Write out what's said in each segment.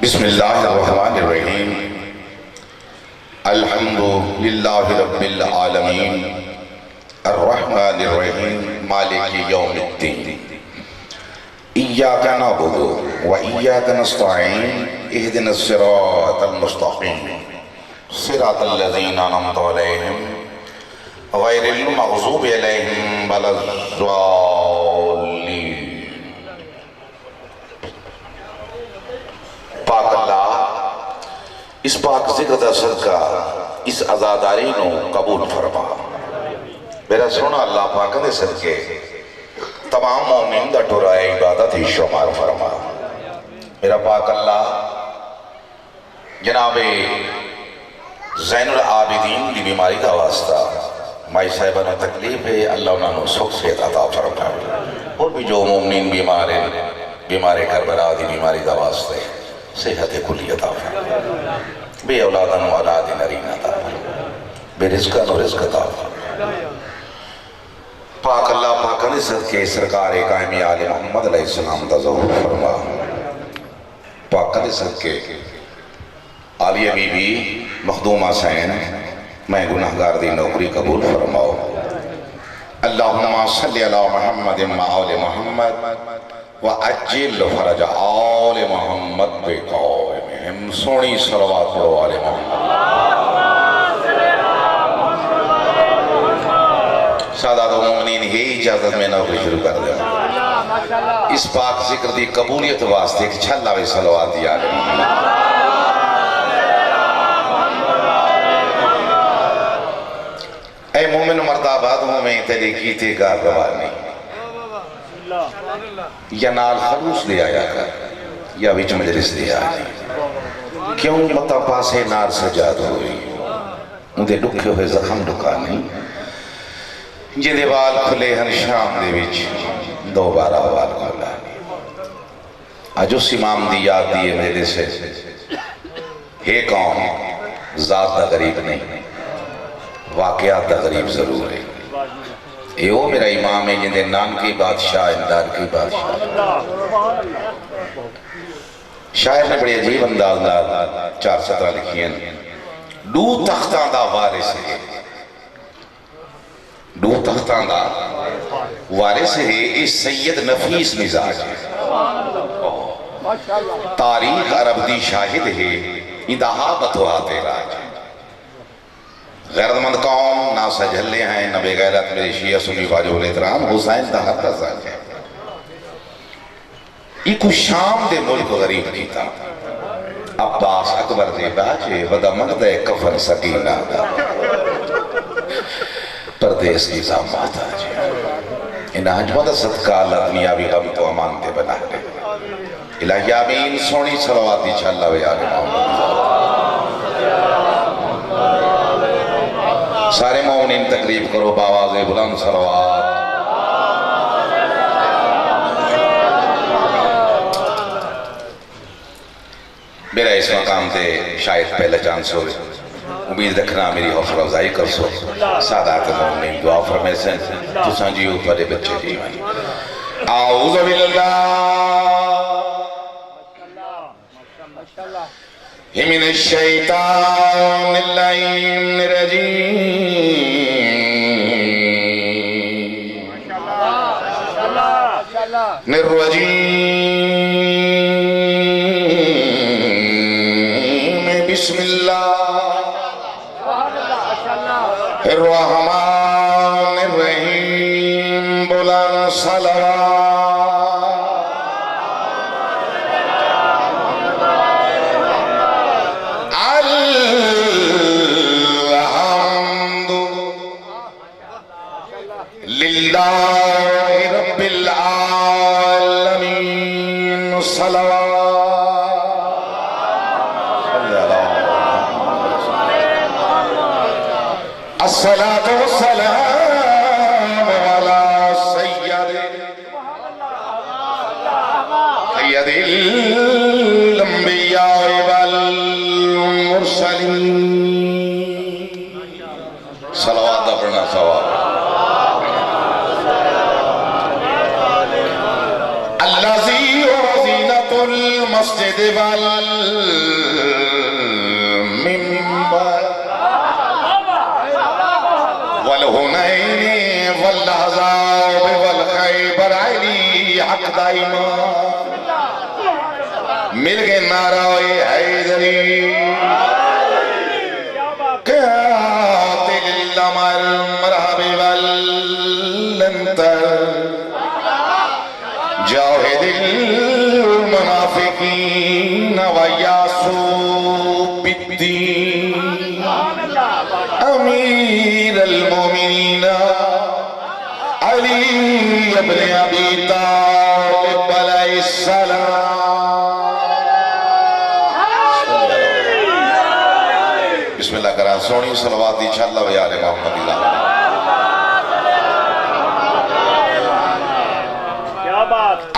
बिस्मिल्लाहिर्रहमानिर्रहीम अल्हम्दुलिल्लाहि रब्बिल आलमीन अर्रहमानिर्रहीम मालिकि यौमिद्दीन इय्याका नअबुदु व इय्याका नस्तईन इहदिनस सिरातल मुस्तकीम सिरातल लज़ीना अनअमता अलैहिम गैरिल मग़ज़ूबि अलैहिम वलद्दाल्लीन। पाक अल्लाह इस पाक ज़िक्र दा सदका इस आज़ादारी नू कबूल फरमा। मेरा सोना अल्लाह पाक दे सदके तमाम मोमिन दा टुराए इबादत ही शुमार फरमा। मेरा पाक अल्लाह जनाबे ज़ैनुल आबिदीन की बीमारी का वास्ता माई साहिबा ने तकलीफ है, अल्लाह उन्होंने सुख से अता फरमा। और भी जो मोमिन बीमार है, बीमारे करबला की बीमारी का वास्ते सेहत कुली अता फरमा, बे औलादन औलाद नरीन अता फरमा, बे रिज़्क़न और रिज़्क़ अता फरमा। पाक अल्लाह पाक ने सदके सरकार कायमी आले मोहम्मद अलैहिस्सलाम दा ज़हूर फरमा। पाक ने सदके आलिया बीबी मखदूमा सैन मैं गुनाहगार दी नौकरी कबूल फरमाओ। अल्लाहुम्मा सल्लि अला मुहम्मद व आले मोहम्मद व अज्जिल फरज आले मोहम्मद बिक़ौमिहिम। सोनी सलवात पढ़ो आले मोहम्मद। सादात मोमिनीन ही इजाजत में नौकरी शुरू कर दे। इस पाक जिक्र दी कबूलियत वास्ते एक छल्लावे सलवात दी आले मोहम्मद। मोमिन मर्दाबाद में तेरी कीते का रवानी या नाल खलूस दे आया कर या विच मजलिस दे आया। क्यों मता पासे नार सजाद हुई उनके दुखे हुए जख्म दुकानी जिंदे वाल खुले हन शाम दे विच दोबारा वाल खुला। आज उस इमाम दी याद दी है मेरे से हे कौम जात दा गरीब नहीं वाकयात दा गरीब जरूर है। ये वो मेरा इमाम है जिंदे नाम की बादशाह इंदार की बादशाह। शायर ने बड़े अजीब अंदाज नाल चार सतरा लिखी हैं। दू तख्तां दा वारिस है, दू तख्तां दा वारिस है। ये सैयद नफीस मिजाज है, तारीख अरब दी शाहिद है। इंदहा बतवा तेरा गैरतमंद कौम ना सजल्ले हैं न बेगैरत मेरे शिया सुन्नी वाजिब एहतराम हुसैन दा हक है। इको शाम दे मुल्क गरीब कीता अब्बास अकबर दे बाजे वदा मंगदे कफन सकीना दा परदेस की ज़ामत आज इन अजमत सदका अल्लाह दुनियावी गम तो अमान दे बना दे। इलाही आमीन। सोनी सलवात दी छल्लावे आले मोहम्मद। सारे मोमिनीन तकरीब करो बावाज़े बुलंद सलवात। मेरा इस मकाम से शायद पहला चांस हो, उम्मीद रखना मेरी हौसला अफजाई कर सो। सादात मोमिनीन दुआ फरमाए सन तुसां जी ऊपर बच्चे जी आऊज़ु बिल्लाहि मिनश शैतानिर रजीम बिस्मिल्लाहिर्रहमानिर्रहीम। बुलंद सलवात। लिल्लाहि रब्बिल आलमीन। अस्सलातु वस्सलामु अला सय्यदिल अंबिया वल मुरसलीन। सलावत पढ़ना सवाब। तुल मस्जिद वल मिंबर वल हुनैनी वल अहज़ाब वल खैबर अली हक दाइमा मिल गए नाराए हैदरी कातिल अमर मरहबी वल अंतर जाहिदिल मुनाफिकीन व यासू बिद्दीन अमीर अल मोमिनीन अली इब्न अबी तालिब अलैहिस्सलाम बिस्मिल्लाह करा सोनी सलवात इंशाअल्लाह व आले मोहम्मद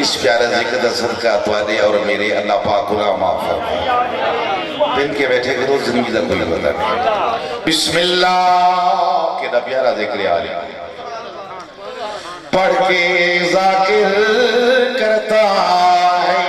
इस प्यारे जिक्र का सदका तुम्हारे और मेरे अल्लाह पाक गुनाह माफ फरमाए दिन के बैठे करो जिंदगी का कोई पता नहीं बिस्मिल्लाह के दा प्यारा जिक्र आले पढ़ के जाकिर करता है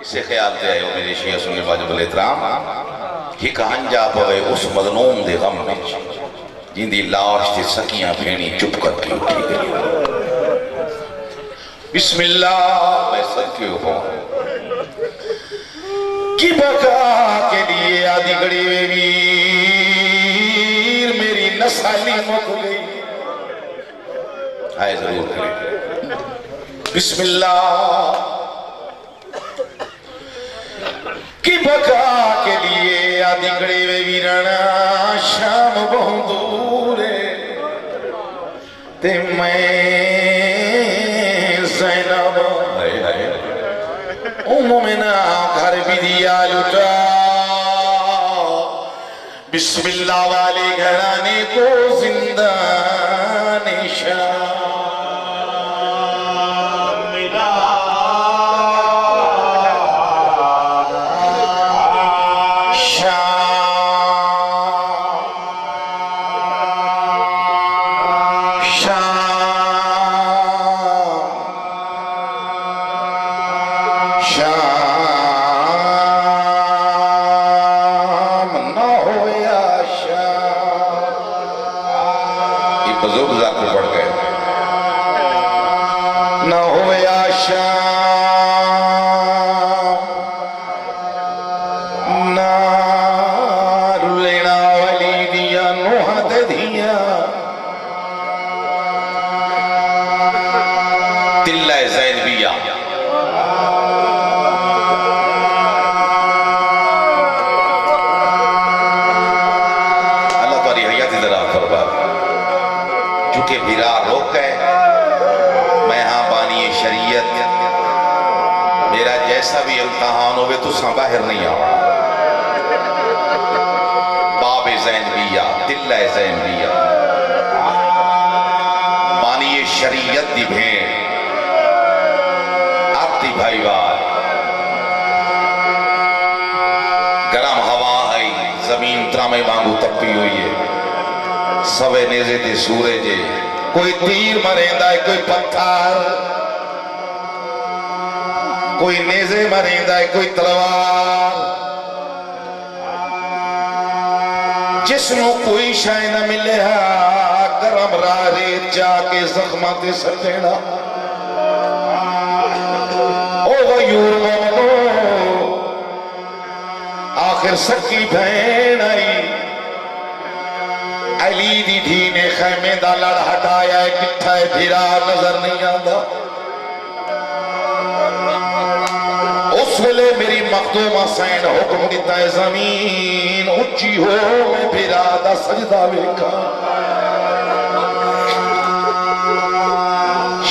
इसे ख्याल दे आयो मेरे शिया सुन्नी वाजिब एहतराम कि कहां जा पवे उस मजलूम दे गम में जिंदी लाश ते सकियां फेणी चुप करके उठी गई बिस्मिल्लाह मैं सदके हो कि बका के लिए आदि घड़ी में वीर मेरी नसाली मुक गई आए जरूर करें बिस्मिल्लाह कि बका के लिए आदि घड़ी में वीराना शाम बहुत दूर है ते मैं ज़ैनब उम्मुना घर भी दिया लुटा बिस्मिल्लाह वाले घराने को जिंदा निशान दुरूद जाकर पढ़ गए। न होवे आशा ना रुलेना वाली दिया नोहा ते दिया तिल्ला ज़ैनबिया अल्लाह तारी हयाती जरा फरमा चूंकि बिरा रोक गए मैं हाँ बानी शरीयत मेरा जैसा भी इम्तहान हो तो बाहर नहीं आवा बाबे ज़ैनबिया तिल्ला ज़ैनबिया बानी शरीयत दी भेड़ आती भाईवाल गरम हवा है जमीन त्रामे वांगू तपी हुई है सवे नेजे ते सूरज कोई तीर मरेंदा है कोई पत्थर कोई नेजे मरेंदा है कोई तलवार जिसनों कोई शाय न मिले गरम रारे जाके जख्मा ते सटेना ओ गयूर मोमनो आखिर सकी बहन आई अली दी धी ने खैमे दा लड़ हटाया किथा है फिरा नजर नहीं आता उस वेले मेरी मखदूमा सैन हुक्म दिता है जमीन उच्ची हो मैं फिरा दा सजदा वेखा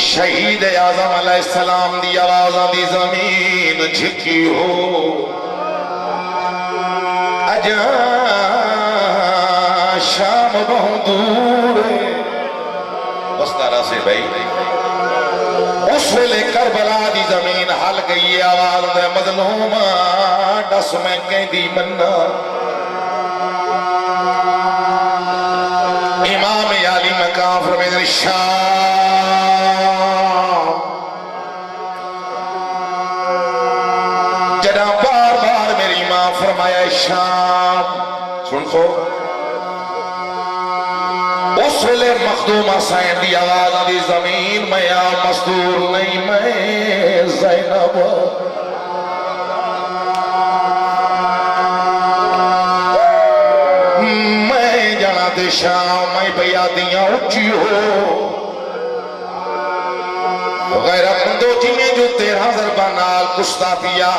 शहीद आजम अलैहिस्सलाम दी आवाज दी जमीन झिकी हो अजा शाम बहुत दूर बस तारा से भाई उस वेले करबला दी जमीन हल गई है आवाज दे मजलूमा दस मैं कहदी मन्ना इमाम आली मकाम फरमाते शाम जदा बार बार मेरी मां फरमाया शाम सुन सो उस वेले मखदूमा सैन दी आवाज दी जमीन मैं आ मस्तूर नहीं मैं ज़ैनब मैं जाना दे शाम मैं भैया दिया उच्ची हो गैरत बंदो जिमें जो 13 ज़रबा नाल कुश्ता पिया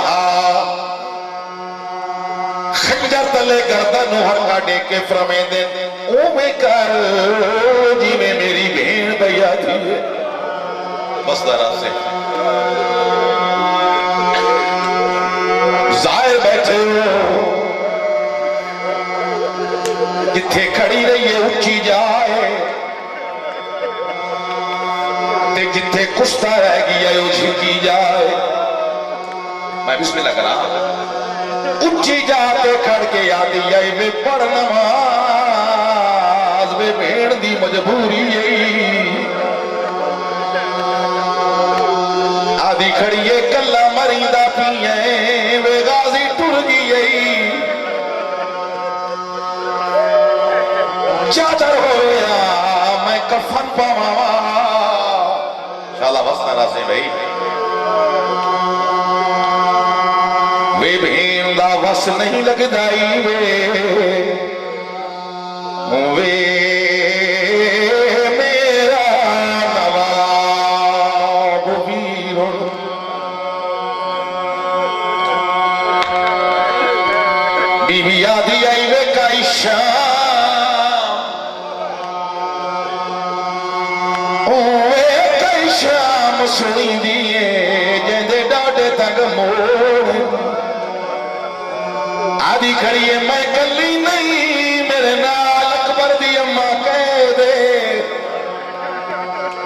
खंजर तले गर्दन हड़का डेके फरमेंदे ओ मैं कर जिमें मेरी भेड़ भैया थी बस दरा से जाहिर बैठे हो जिथे खड़ी रही है उच्ची जाए ते जिथे कुश्ता रह गया उसी की जाए मैं बिस्मिल्लाह करा उच्ची जाके खड़ के आदि आई वे पढ़ नमाज वे भेड़ दी मजबूरी आदि खड़िए कला मरीदा पिए वे गाजी टुर गई चादर होया मैं कफन पावा शाला वस्तारा से भाई वे भेड़ दा वस नहीं लगदाई वे मेरा नवाब वीर बीबी आदि आई वे काई शाम सुनी दिए जेंदे डाडे तक मोड़ आदि खड़िए मैं कली नहीं मेरे नाल अकबर दी अम्मा कह दे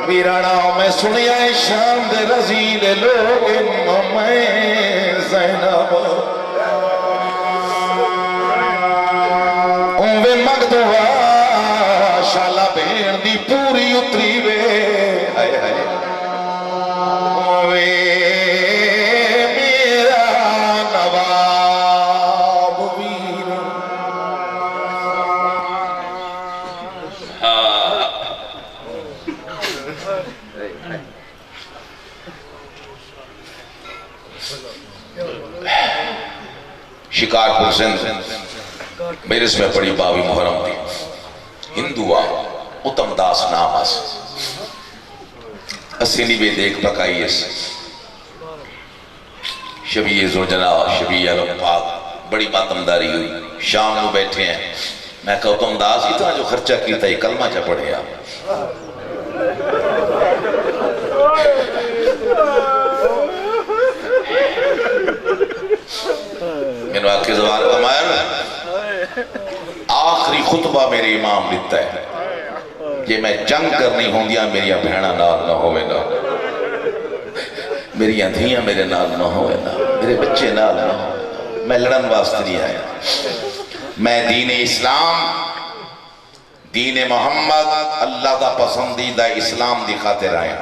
वीराना मैं सुनिया शाम दे रजीले लोग मैं ज़ैनब वे मगदुआ शाला भेड़ दी पूरी उतरी वे हाय हाय वे मेरा नवाब वीर शिकारपुर सिंध मेरे इसमें पड़ी बावी मुहर्रम थी हिंदू आ उत्तम दास नाम अस असीनी भी देख पकाई शबी जोजना शबी अलम पाक बड़ी मातमदारी हुई शाम को बैठे हैं मैं कहा उत्तम दास इतना जो खर्चा किया ही कलमा चा पढ़े आप मैंने आके जवान कमाया आखिरी खुतबा मेरे इमाम दिता है जे मैं जंग करनी होंदिया मेरिया भैणा नाल ना होवे ना मेरिया धियां मेरे नाल ना होवे ना मेरे बच्चे नाल ना हो मैं लड़न वास्ते नहीं आया मैं दीन इस्लाम दीन मोहम्मद अल्लाह का पसंदीदा इस्लाम की खातिर आया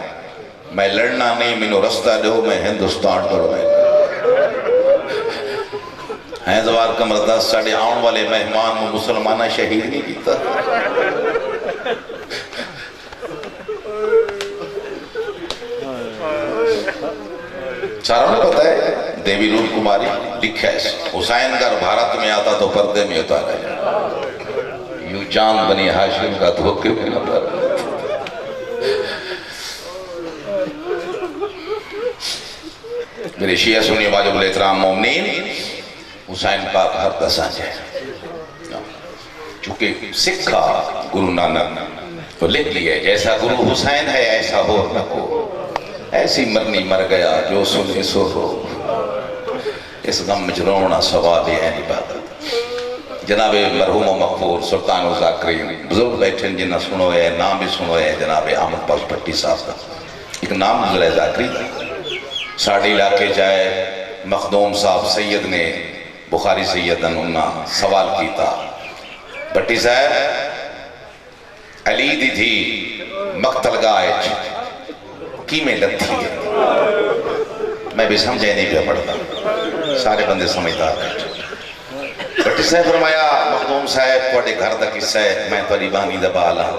मैं लड़ना नहीं मैनू रास्ता दो मैं हिंदुस्तान टुरना है जवार कमरदास साढ़े आने वाले मेहमान मुसलमाना शहीद नहीं किया सारा पता है देवी रूप कुमारी लिखा है हुसैन का भारत में आता तो पर्दे में उतारा यू जान बनी हाशिम का धोखे में न पर मेरे शिया सुनी वाजिबुल एहतराम मोमिनीन हुसैन पाक हर दसा जाए चूंकि सिखा गुरु नानक तो लिख लिया जैसा गुरु हुसैन है ऐसा हो न हो ऐसी मरनी मर गया जो सुने सो हो इस गम में रोना सवाल है इबादत जनाब मरहूम मकफूर सुल्तान ज़ाकरीन बुजुर्ग बैठे जिन्हें सुनो है नाम भी सुनो है जनाब अहमद बख्श भट्टी साहब का एक नाम गुजरा है ज़ाकरी साढ़े इलाके जाए मखदूम साहब सैयद ने बुखारी सैयदन उन्ना सवाल किया भट्टी साहब अली दी थी मकतलगाह की में लथी है मैं भी समझे नहीं पिया पढ़ता सारे बंदे समझदार भट्टी साहब फरमाया मखदूम साहब थोड़े घर का किस्सा है मैं थोड़ी बानी दा बाल हाँ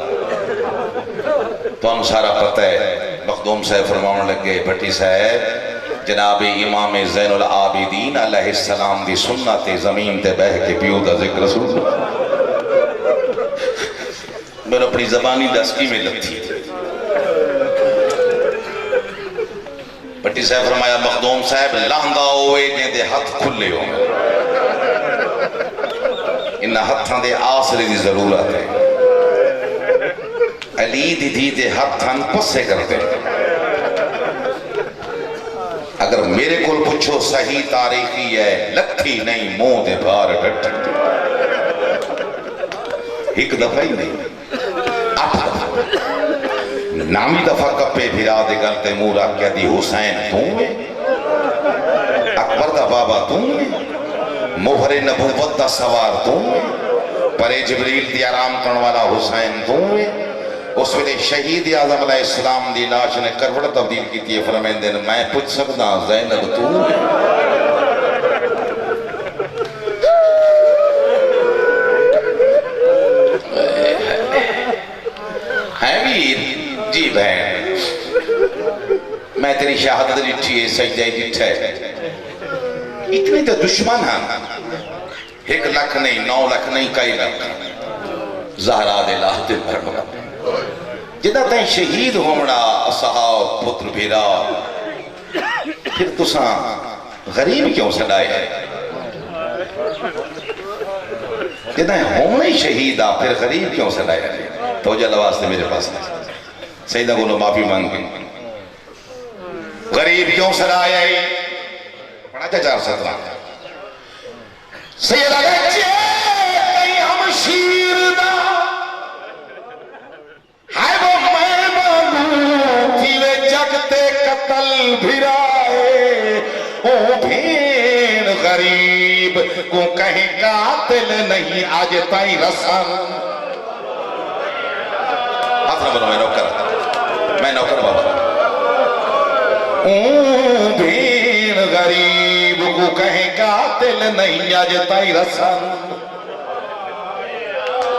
तो सारा पता है मखदूम साहब फरमाने लगे भट्टी साहब जनाब इमाम ज़ैनुल आबिदीन अलैहिस्सलाम दी सुन्नत ज़मीन ते बह के पियो दा जिक्र सुन मैंने अपनी ज़बानी दस्की में लथी भट्टी साहब फरमाया मखदूम साहब लांदा होए जिंदे हाथ खुले हो इन हाथों के आसरे की जरूरत है अली दी दे हाथ पस्से करते अगर मेरे को पूछो सही तारीखी है लथी नहीं मुंह दे बाहर एक दफा ही नहीं 8 दफा नामी दफा कपे फिरा दे गलते मुंह रख के दी हुसैन तू है अकबर दा बाबा तू है मोहरे नबुव्वत दा सवार तू है परे जिब्रील दी आराम करने वाला हुसैन तू है उस वेले शहीद आजम अलैहिस्सलाम दी लाश ने करवट तब्दील की थी फरमांदे ने मैं पूछ सकदा ज़ैनब तू है वीर जी बहन मैं तेरी शहादत लिखी है सजदे जिठे इतने तो दुश्मन हैं 1 लाख नहीं 9 लाख नहीं कई लाख ज़हरा दे लाह दिल भरना जिदा तई शहीद होना असहाब पुत्र भीरा फिर तुसा गरीब क्यों सदाए जिदा होना ही शहीद आ फिर गरीब क्यों सदाए तो जल वास्ते मेरे पास सईदा को माफी मांग गरीब क्यों सदाए पढ़ा 417 सैयद हम शीर दा है वो मैं वे जगते कतल भिराए ओ भेड़ गरीब को कहीं कातिल नहीं आज ताई रसन मैं नौकर बाबा ओ भेड़ गरीब को कहीं कातिल नहीं आज ताई रसन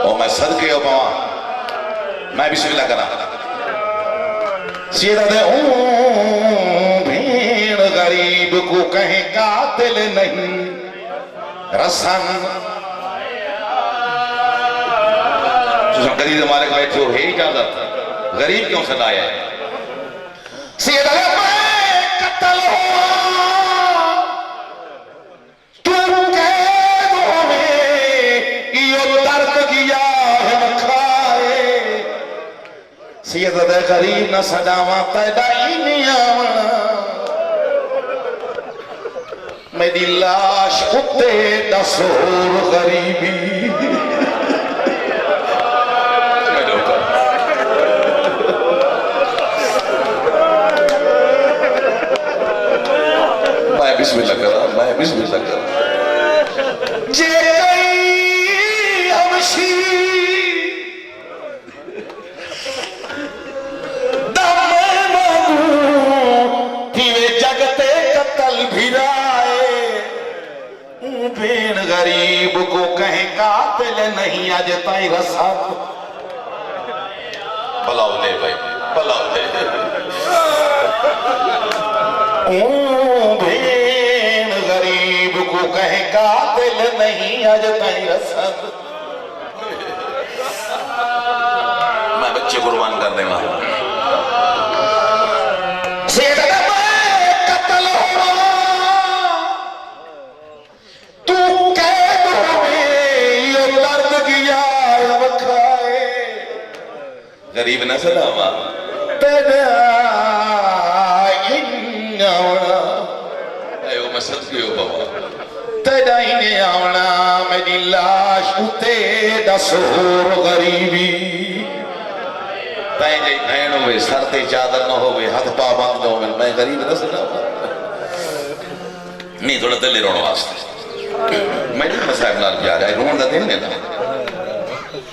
ओ मैं सदके हो पावा मैं बिस्मिल्लाह करा सीरत भेड़ गरीब को कहीं कातिल नहीं रसन गरीब हमारे बैठे हो है इजाजत गरीब क्यों सताया है कत्ल हो तू कैदों में यो दर्द किया है खाए सीरत गरीब न सदावा पैदा ही नहीं आवना मेरी लाश कुत्ते दसोर गरीबी बिस्मिल्लाह कर रहा मैं बिस्मिल्लाह कर रहा जे हमशी दम मांगू थीवे जगते कत्ल भिराए भेड़ गरीब को कहीं कातिल नहीं आज ताई रसात भलाओ ले भाई भलाओ ले कहे कातिल नहीं आज तई रसद मैं बच्चे कुर्बान कर देगा कत्ल हो तू कैदों में ये दर्द किया वखाए गरीब न सदावा तेरा मसद क्यों बाबा तेदाइने आवना मेरी लाश उते दसोर गरीबी तय जई भैन होवे सर ते चादर न होवे हाथ पा बंद होवे मैं गरीब न सदा नहीं थोड़ा दिल रोण वास्ते मैं मसाहब नाल प्यार है रोण दा दिन ने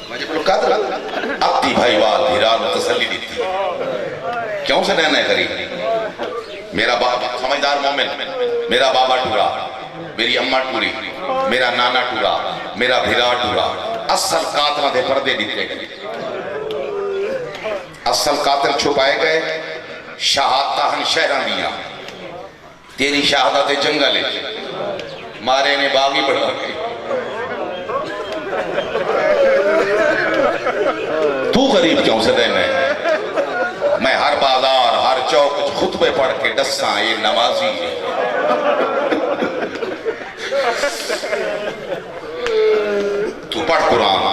मैं जब कादर अपनी भाईवाल हीरा नु तसल्ली दी क्यों से रहना है गरीब मेरा बाप समझदार मोमिन मेरा बाबा टूरा मेरी अम्मा टूरी मेरा नाना टूरा मेरा भिरा टूरा असल कातल दे पर्दे दिते गए असल कातिल छुपाए गए शहादत हन शहर दिया तेरी शहादत जंगल है मारे ने बागी बढ़ा गए तू गरीब क्यों से देना है मैं हर बाजार हर चौक खुतबे पढ़ के दसा ये नमाजी है तू पढ़ कुरान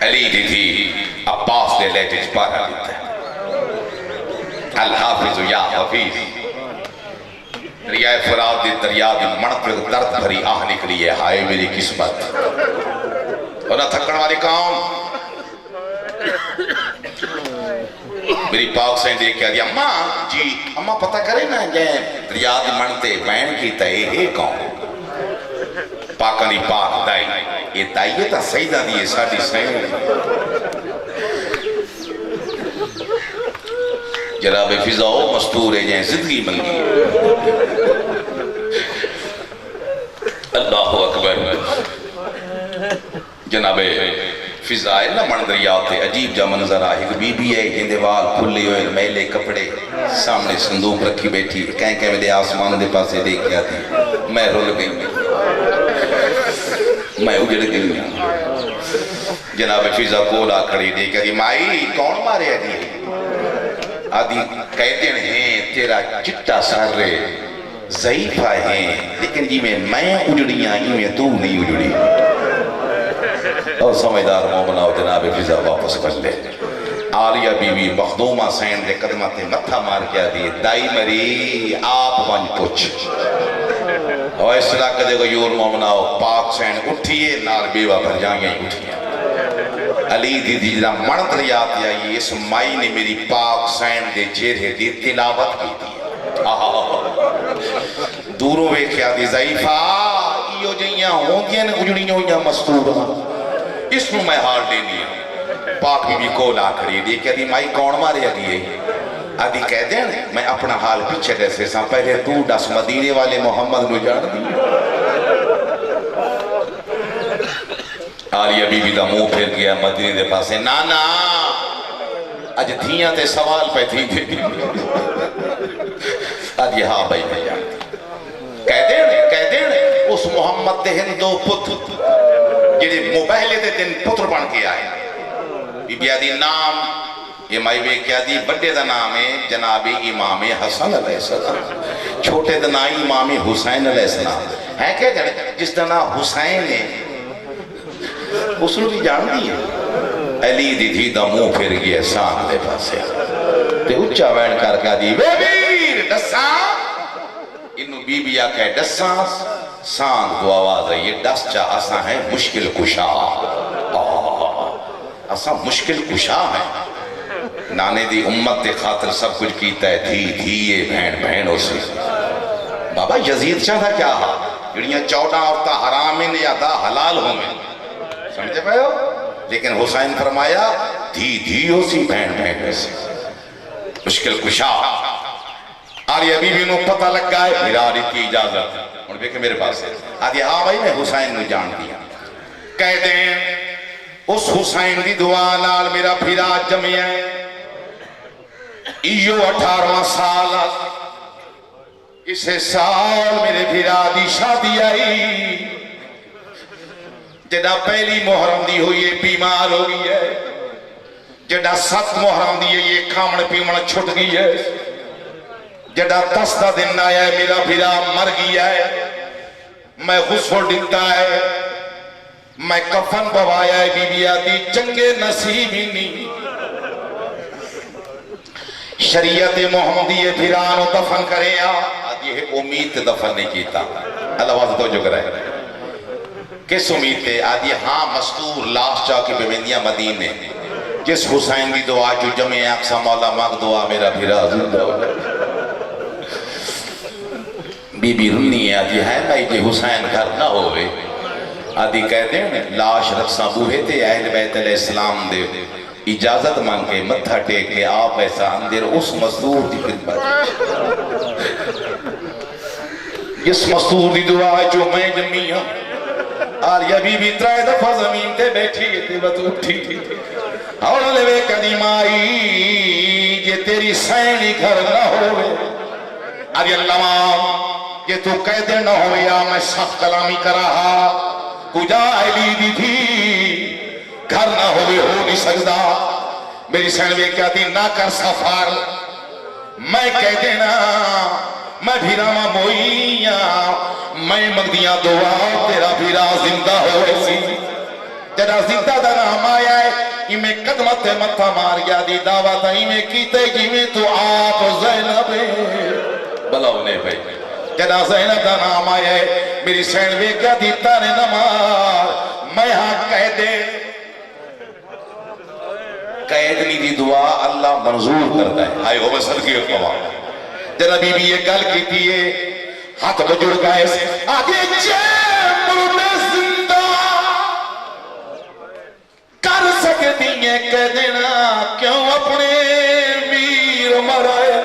अली दी थी अब्बास ने लेटे पारा अल हाफिज या हफीज दरिया फरात दी दरिया दी मणक दर्द भरी आह निकली है हाय मेरी किस्मत और ना थकन वाली काम मेरी पाक से देख के आदि अम्मा जी अम्मा पता करे ना जे दरिया दी मनते बैन की तय है कौन पाकां दी पाक दाई ये दाई है ता सईदा दी है साडी सही जनाब फिजाओ मस्तूर है जे जिंदगी मंगी अल्लाहु अकबर जनाबे फिजाए ना मन दरिया ते अजीब जा मंजर आ एक बीबी है जिंदे वाल खुले हुए मैले कपड़े सामने संदूक रखी बैठी कह मेरे आसमान दे पासे देख के आती मैं रुल गई मैं उजड़ गई जनाब फिजा कोला खड़ी देख के माई कौन मारे आदि आदि कहते हैं तेरा चिट्टा सर ज़ईफ़ा है लेकिन जी मैं उजड़िया इवें तू नहीं उजड़ी और समझदार मोमनाओ जनाब फिजा वापस कर ले आलिया बीवी मखदूमा सैन के कदमा ते मत्था मार के आदि दाई मरी आप वन पुछ और इस तरह कदे को यूर मोमनाओ पाक सैन उठिए नाल बेवा भर जाएंगे उठिए अली दीदी जरा मन दरियात आई इस माई ने मेरी पाक सैन दे चेहरे दी तिलावत की थी दूरों वेख्या दी ज़ईफ़ा इयो जइयां होंदियां ने उजड़ियां होइयां मस्तूर इसमें मैं हाल देनी है पाक बीबी कोल आखड़ी दी कहती माई कौन मारे आदि आदि कह दे मैं अपना हाल पीछे दसे सा पहले तू दस मदीने वाले मोहम्मद नु जान दी आलिया बीबी का मुंह फिर गया मदीने के पासे। ना ना अज धियां ते सवाल पे थी अज हाँ भाई भैया कह देन उस मुहम्मद दे हिंद दो पुत्र जेडे मुबहले दे दिन पुत्र बन के आए। बीबिया दी नाम ये माई वेख्या दी बड़े दा नाम है जनाबी इमाम हसन अलैहिस्सलाम, छोटे दा नाम इमाम हुसैन अलैहिस्सलाम है। क्या जाने जिस दा नाम हुसैन है उसनू भी जानती है। अली दी धी दा मुंह फिर गया शान दे पासे ते उच्चा वैन करके दी वे वीर दसा इन्नू बीबी आखे दसा सांग तो आवाज आई दस चा असा है मुश्किल कुशा, असा मुश्किल कुशा है। नाने दी उम्मत के खातिर सब कुछ कीता है। धी धीए बहन बहन उसे बाबा यजीद शाह का क्या हाल जड़ियां 14 औरत हराम ने या दा हलाल होंगे समझे पाए हो। लेकिन हुसैन फरमाया धी धी उसी बहन बहन से मुश्किल कुशा। आलिया बीबी को पता लगा है फिरा दी की इजाजत और देखे मेरे पास आदि हाँ भाई मैं हुसैन को जानती हूँ। कह दें उस हुसैन की दुआ नाल मेरा फिरा जमिया इयो 18वां साल इसे साल मेरे फिरा दी शादी आई। जड़ा पहली मुहर्रम दी हुई है बीमार हो गई है, जड़ा 7 मुहर्रम दी है ये खामण पीवण छुट गई है, जड़ा 10 का दिन आया है मेरा फिरा मर गया है। मैं गुस्ल दिता है मैं कफन पवाया है बीबिया दी चंगे नसीब ही नहीं शरीयत मोहम्मदी फिरान दफन करे आदि उम्मीद दफन नहीं किया। अल्लाह तो जो करे किस उम्मीद थे आदि हाँ मस्तूर लाश चा के बेबंदियां मदीने जिस हुसैन की दुआ जो जमे अक्सा मौला मग दुआ मेरा फिरा जिंदा हो। बीबी रुन्नी है आदि है भाई जे हुसैन घर ना होवे आदि कहते हैं लाश रखसा बूहे ते अहल बैत अलैहिस्सलाम दे इजाजत मांग के मत्था टेक के आप ऐसा अंदर उस मजदूर की खिदमत जिस मजदूर की दुआ जो मैं जमी हूं। आलिया बीबी 3 दफा जमीन ते बैठी ते बस उठी और लेवे कदीम आई जे तेरी सैनी घर ना होवे अरे अल्लाह ये तू कह दे ना हो या मैं सख्त कलामी करा कुजा अली दी थी घर ना हो नहीं सकता। मेरी सैन वे क्या थी ना कर सफर मैं कह देना मैं भीरावा मोइया मैं मंगदिया दुआ तेरा भीरा जिंदा हो सी। तेरा जिंदा दा नाम आया है इमें कदम ते मत्था मार गया दी दावत इमें कीते जिमें तू आप ज़ैनब बुलाओ ने भाई तेरा ज़ैनब दा नाम आया है। मेरी सैन वे क्या दी ताने नमाज मैं हाँ कह दे कैदनी दी दुआ अल्लाह मंजूर करता है। आए हो मैं सदके कवा जरा बीबी ये गल की है हाथ बजुड़ गए आगे जिंदा कर सकती है कह देना क्यों अपने वीर मराए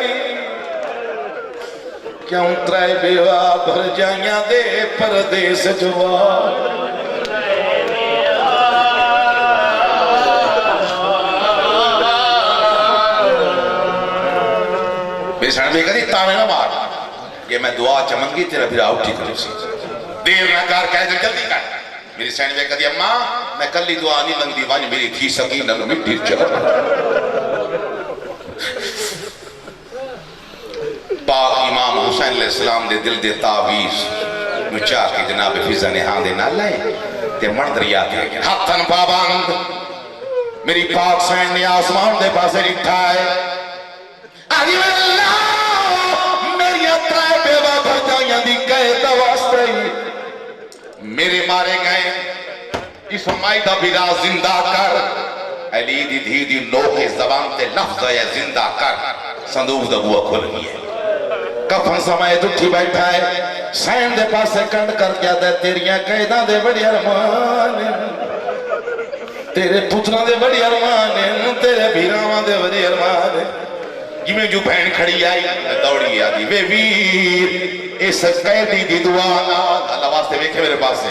क्यों त्रै बेवा भर जाइया दे परदेस जुआ कदी ताने ना मार ये मैं दुआ चमंगी तेरा फिर उठी करी सी देर ना कर कह दे जल्दी कर। मेरी सैन वे कदी अम्मा मैं कली दुआ नहीं मंगदी वंज मेरी थी सकी न मिट्टी चल पाक इमाम हुसैन अलैहिस्सलाम दे दिल दे तावीज मुचा के जनाब फिजा ने हां दे नाल लाए ते मन दरिया ते हाथन पाबंद मेरी पाक सैन ने आसमान दे पासे रिठा है आगे अल्लाह मेरे मारे गए इस मायदा बिरा जिंदा कर अली दी धी दी नोके जबान ते लफ्ज है जिंदा कर। संदूक दा बुआ खुल गया कफन समय उठी बैठा है सैन दे पासे कंड कर क्या दे तेरियां कैदा दे बड़े अरमान तेरे पुत्रा दे बड़े अरमान तेरे भीरावां दे बड़े अरमान जिमें जो बहन खड़ी आई दौड़ी आदि वे वीर इस कैदी दी दुआ नाल अल्लाह वास्ते वेखे मेरे पास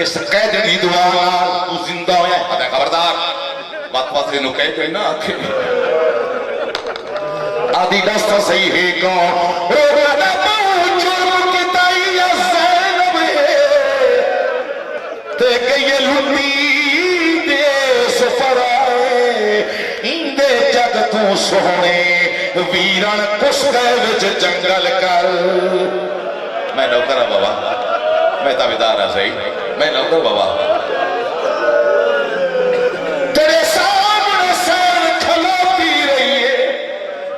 इस कैद दी दुआ नाल तू जिंदा होया है खबरदार बात पासे नु कह के ना आखे आदि दस सही है कौन ओ बड़ा जुर्म किताई या ज़ैनब ते गई लुटी दे सफराए इंदे जग तू सोहणे वीरन कुसदे विच जंगल कर मैं नौकर बाबा मैं ताबेदार हां सही मैं नौकर बाबा तेरे सामने सैन खलोती रही है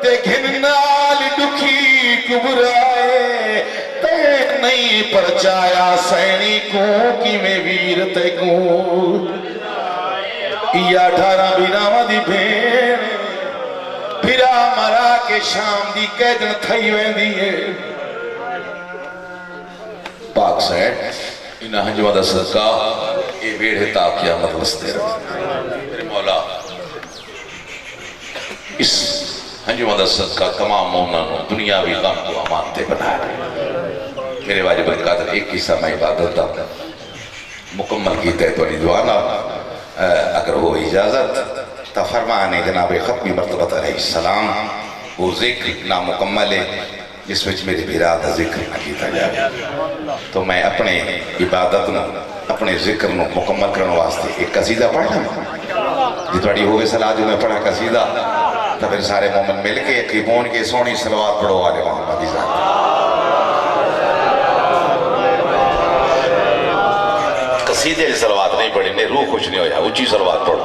ते घिनाल दुखी कुबराए ते नहीं परचाया सैनिकों की में वीर ते को या 18 बिनावा दी भेण फिरा मरा के शाम दी कैदन थई वेंदी है पाक सैन इन हंजवा दा सदका ये वेड़े ता क़यामत वसते रहे मेरे मौला इस हंजवा दा सदका तमाम मोमना नु दुनियावी गम को अमानते बना मेरे वाजिब कादर एक किस्सा मैं इबादत दा मुकम्मल कीता है तो दुआ ना अगर हो इजाजत तो फरमाने जनाब खत्मी मरतबत अलैहिस्सलाम वो जिक्र नामुकम्मल है जिस विच मेरे बिरा का जिक्र न किया जाए तो मैं अपने इबादत में अपने जिक्र को मुकम्मल करने वास्ते एक कसीदा पढ़ना जी थोड़ी हो सलाह जो मैं पढ़ा कसीदा तो फिर सारे मोमन मिल के अखी पहुंच के सोहनी सलवात पढ़ो आले मोहम्मद की ज़ात कसीदे की सलवात नहीं पढ़ी ने रूह खुश नहीं होया ऊंची सलवात पढ़ो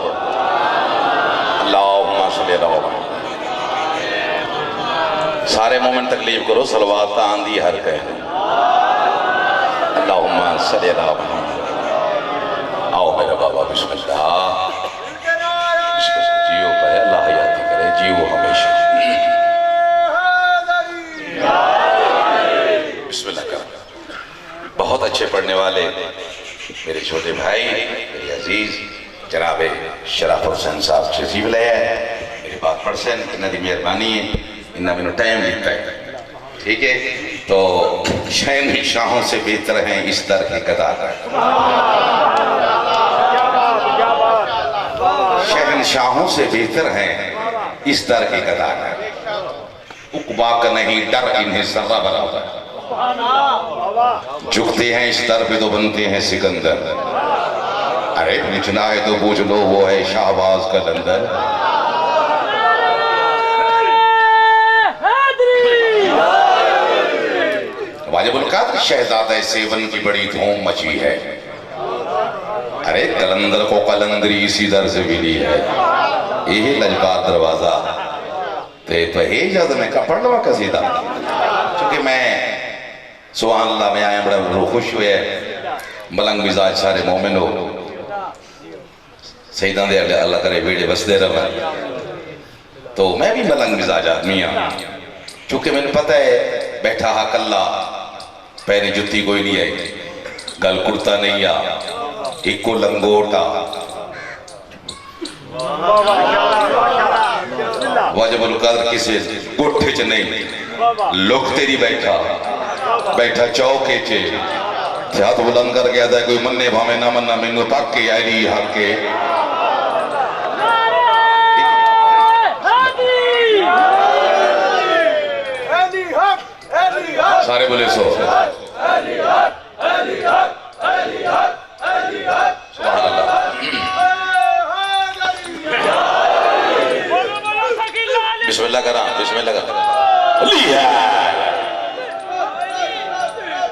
अल्लाहुम्मा सल्ली अला मुहम्मद सारे मोमेंट तकलीफ करो सलवात आंदी हर कह अल्लाहुम्मा सल्ली अला मुहम्मद आओ मेरा बाबा बिस्मिल्लाह जियो कहे अल्लाह हयाती करे जियो हमेशा बिस्मिल्लाह कर बहुत अच्छे पढ़ने वाले मेरे छोटे भाई मेरे अजीज जनाब शराफ हुसैन साहब तशरीफ ले आए मेरी बात पढ़ सन इन्हों की मेहरबानी है इन्हें मैंने टाइम दिता है ठीक है तो शहनशाहों से बेहतर हैं इस दर के कदार शहनशाहों से बेहतर हैं इस दर के कदार उकबा का नहीं डर इन्हें सर्रा बराबर झुकते हैं इस दर पे तो बनते हैं सिकंदर अरे निचना है तो पूछ लो वो है शाहबाज का लंदर वाजिबुल कादर शहजादा सेवन की बड़ी धूम मची है अरे कलंदर को कलंदरी इसी दर से मिली है यही लजपात दरवाजा तो जद मैं पढ़ लवा कसीदा क्योंकि मैं सुभान अल्लाह में आया बड़ा रूह खुश हुए मलंग मिजाज सारे मोमिन हो सईदा दे अल्लाह करे बेड़े बसते रह तो मैं भी मलंग मिजाज आदमी हाँ चूंकि मैंने पता है बैठा हा कल्ला पैरी जुत्ती कोई नहीं आई गल कुर्ता नहीं आ इको लंगोटा वाजिबुल कादर किसी गोठे च नहीं लुक तेरी बैठा बैठा चौके चे हाथ बुलंद कर गया था कोई मन्ने भावे ना मन्ना मैनू तक के आई हक के सारे बोले सो बिस्मिल्लाह करा बिस्मिल्लाह करा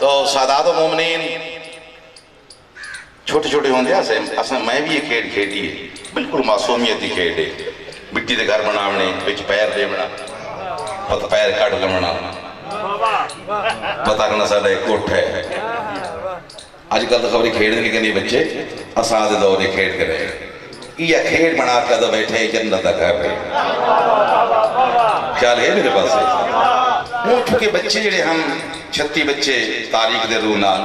तो सादात मोमिनीन छोटे छोटे होंगे अस मैं भी ये खेड खेडी है बिल्कुल मासूमियत की खेड है मिट्टी के घर बनाने बिच पैर देवना पत पैर कट लवना पता करना साडा एक कोठ है अजकल तो खबरी खेड नहीं कहते बच्चे असा दे दौर खेड कर रहे ये खेड बना कर तो बैठे जन्नत का घर ख्याल है मेरे पास चूंकि बच्चे जेडे हम 36 बच्चे तारीख दे रू नाल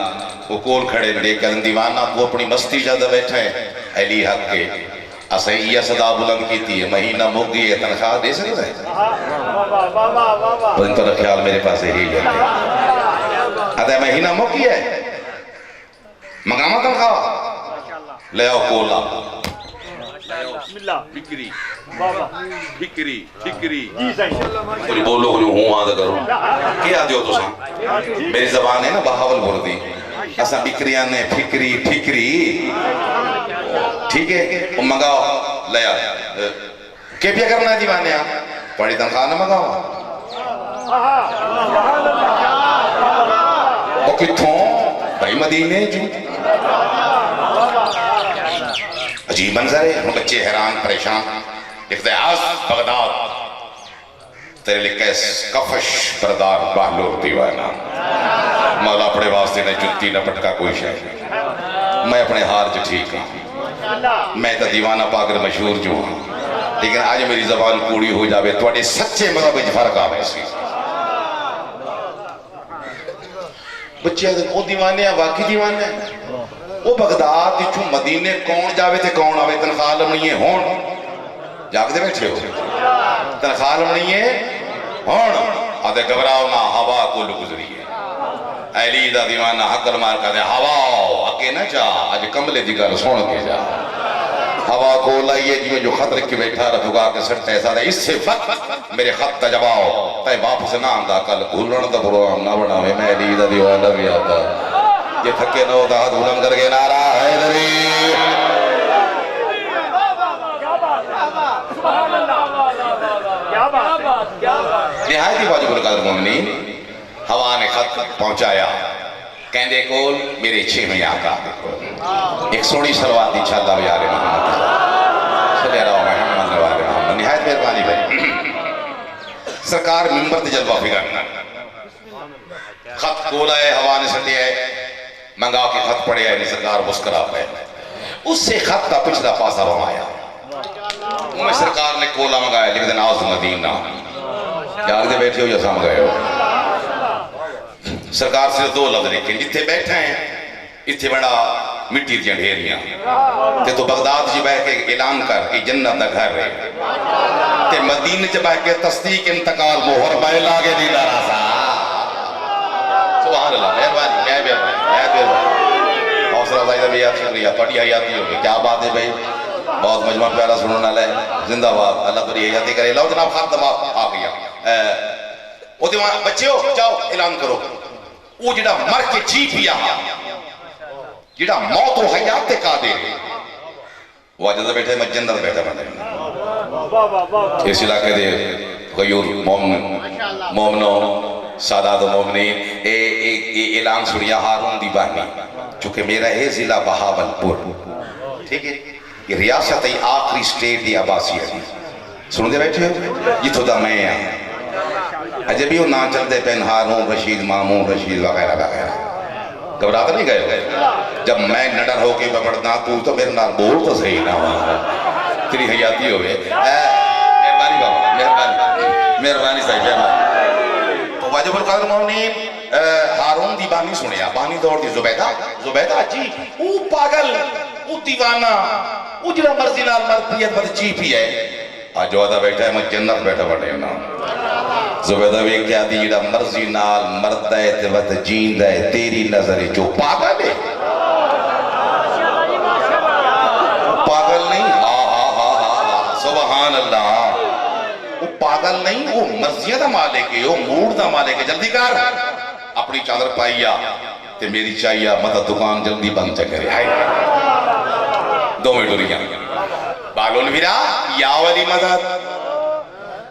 वो कोल खड़े ने कल दीवाना वो अपनी मस्ती ज्यादा बैठे अली हक के असें ये सदा बुलंद की है महीना मुक गई है तनख्वाह दे सकता है तो ख्याल मेरे पास यही है अदा महीना मुक गया है मंगावा तनख्वाह ले आओ कोला फिक्री बाबा फिक्री फिक्री कोई बोलो कोई हूं आद करो क्या दियो तुसा मेरी जबान है ना बहावलपुर दी असा बिक्रियां ने फिक्री ठिकरी ठीक है वो मंगाओ ले आ के क्या करना है दीवाने आप बड़ी तनख्वाह ना मंगाओ वो किथों भाई मदीने जू अजीब मंजर है हम बच्चे हैरान परेशान लिखते आज बगदाद तेरे लिखे कफश बरदार बहलोर दीवाना मौला अपने वास्ते ने जुत्ती न पटका कोई शायद मैं अपने हार च ठीक हूँ मैं तो दीवाना पाकर मशहूर जो हूँ लेकिन आज मेरी जबान कूड़ी हो जाए थोड़े सच्चे मजहब में फर्क आवे सी बच्चे वो दीवाने बाकी दीवाने वो बगदाद चू मदीने कौन जावे ते कौन आवे तनख्वाह लमनी होण जागते बैठे हो तनख्वाह लमनी होण आदे घबराओ ना हवा को गुजरी है अली दा दीवाना हकल मार कर हवा अके ना जा अज कमले दी गल सुन के जा हवा को लाइए जिਵੇਂ जो खत रख के बैठा रखूगा के सट ऐसा इससे वक्त मेरे खत तजबाओ तय वापस ना आंदा कल भूलण दा प्रोग्राम ना बनावे मैं अली दा दीवाना भी आता ये थके न होता हाथ बुलंद करके नारा हैदरी निहायत ही वाजिबुल कदर मोमिनीन हवा ने खत पहुंचाया कहंदे कोल मेरे 6 में आका एक सोनी सलवात दी छल्ला यार मोहम्मद सल्लल्लाहु अलैहि वसल्लम निहायत मेहरबानी भाई सरकार मिंबर ते जलवा फिगर खत कोल आए हवा ने सटे है मंगा के खत पड़े है सरकार मुस्कुरा पे उससे खत का पिछला पासा रवाया उनमें सरकार ने कोला मंगाया लिख देना आज मदीना जागते बैठे हो या सम गए हो सरकार से 2 लफ्ज लिखे जिथे बैठे हैं इतने बड़ा मिट्टी दी ढेरियां ते तो बगदाद जी बह के ऐलान कर कि जन्नत दा घर है ते मदीने च बह के तस्दीक इंतकाल मोहर बाय लागे दी रासा सुभान अल्लाह मेहरबानी मैं हौसला अफजाई दा बेहद शुक्रिया थोड़ी हयाती हो गई क्या बात है भाई बहुत मजमा प्यारा सुनने वाला है जिंदाबाद अल्लाह तेरी हयाती करे लो जनाब खान दमा आ गया ओ दीवान बच्चों जाओ ऐलान करो वो जिड़ा मर के जी पिया जिड़ा मौत हो हयात ते कादे वो अजद बैठे मैं जन्नत बैठा बने इस इलाके दे गयूर मोमनो सादात मोमनीन ए ऐलान सुनिया हारून दी बानी चूंकि मेरा है जिला बहावलपुर ठीक है ये रियासत है आखिरी स्टेट दी आबासी है सुनते बैठे हो जिथों दा मैं हां अजे भी वो ना चलते पेन हारून रशीद मामून रशीद वगैरह वगैरह घबरा तो नहीं गए जब मैं नडर होके पकड़ना तू तो मेरे नाल बोल तो सही ना तेरी हयाती हो गए मेहरबानी बाबा मेहरबानी साहिब तो वाजिबुल कदर मोमिनीन हारून दी बानी सुनिया बानी दौड़ दी जुबैदा जी वो पागल वो दीवाना वो जिड़ा मर्जी नाल मरती है बदची भी है आज वादा बैठा है मैं जन्नत बैठा बने ना जुबैदा भी क्या दी जिड़ा मर्जी नाल मरदा है ते वत जींदा है तेरी नजर जो पागल है पागल नहीं सुभान अल्लाह वो पागल नहीं वो मर्जियां दा मालिक है वो मूड दा मालिक है जल्दी कर अपनी चादर पाइया ते मेरी चाहिए मत दुकान जल्दी बंद करे हाय 2 मिनट रुकिया बालोन वीरा या वाली मदद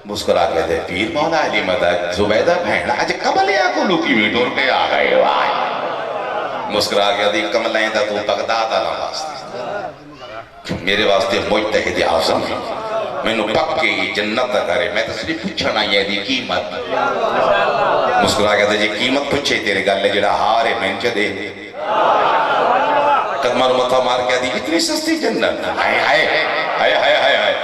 मुस्कुरा के दे पीर मौला अली मदद जुबैदा बहन आज कमलिया को लुकी मीटर पे आ गए वाह मुस्कुरा के दी कमलें दा तू बगदाद आला वास्ते मेरे वास्ते मुजतहिद आज़म मैनू पक्के जन्नत दा करे मैं तो सिर्फ पूछना आई दी कीमत मुस्कुरा के दे जी कीमत पूछे तेरे गल जेड़ा हार है मैं च दे कदमां मथा मार के दी इतनी सस्ती जन्नत हाय हाय हाय हाय हाय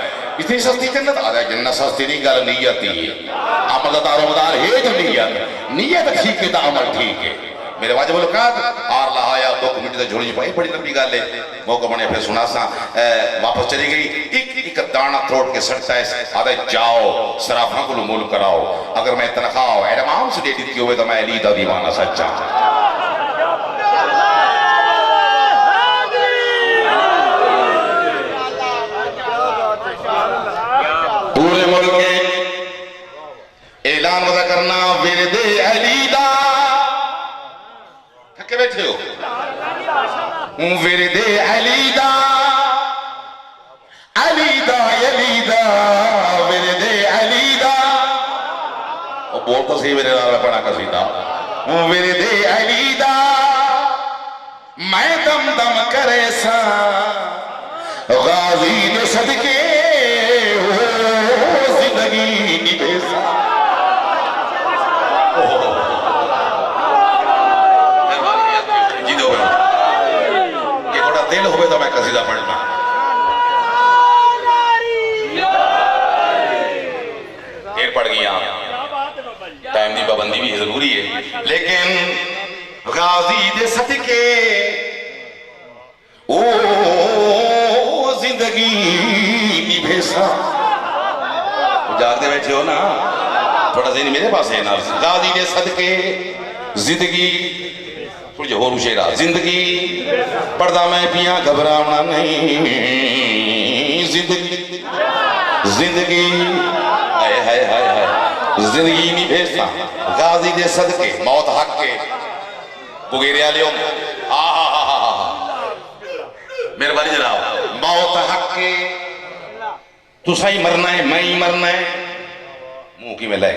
इतनी सस्ती जन्नत आ जाए जन्नत सस्ती नहीं गल नीयत ही है अमल दारोमदार है जो नीयत ठीक है तो अमल ठीक है मेरे वाजिबुल कदर आर लहाया 2 मिनट दा झोली पाई बड़ी लंबी गल है मौका बने फिर सुना सा वापस चली गई एक दाना तोड़ के सटता है आदे जाओ सराफा को मूल कराओ अगर मैं तनख्वाह एडमाम से दे दी हुए तो मैं अली दा दीवाना सच्चा विरदे अलीदा अलीदा अलीदा विरदे अलीदा बोल तो सही मेरे नाल पढ़ा कसीदा विरदे अलीदा मैं दम दम करे सा गाजी ने सदके हो जिंदगी निभे सा जी दो ये थोड़ा दिल होवे तो मैं कसीदा पढ़ना देर पड़ गई टाइम की पाबंदी भी जरूरी है लेकिन गाजी दे सदके ओ जिंदगी निभे सा जागते बैठे हो ना थोड़ा दिन मेरे पास है ना गाजी दे सदके जिंदगी थोड़ी होर शेरा जिंदगी पर्दा मैं पिया घबरावना नहीं जिंदगी जिंदगी हाय हाय हाय हाय जिंदगी नहीं भेजता गाजी दे सदके मौत हक के पुगेरे वाले मेहरबानी जनाब मौत हक के तुसा ही मरना है मैं ही मरना है मुंह की में लग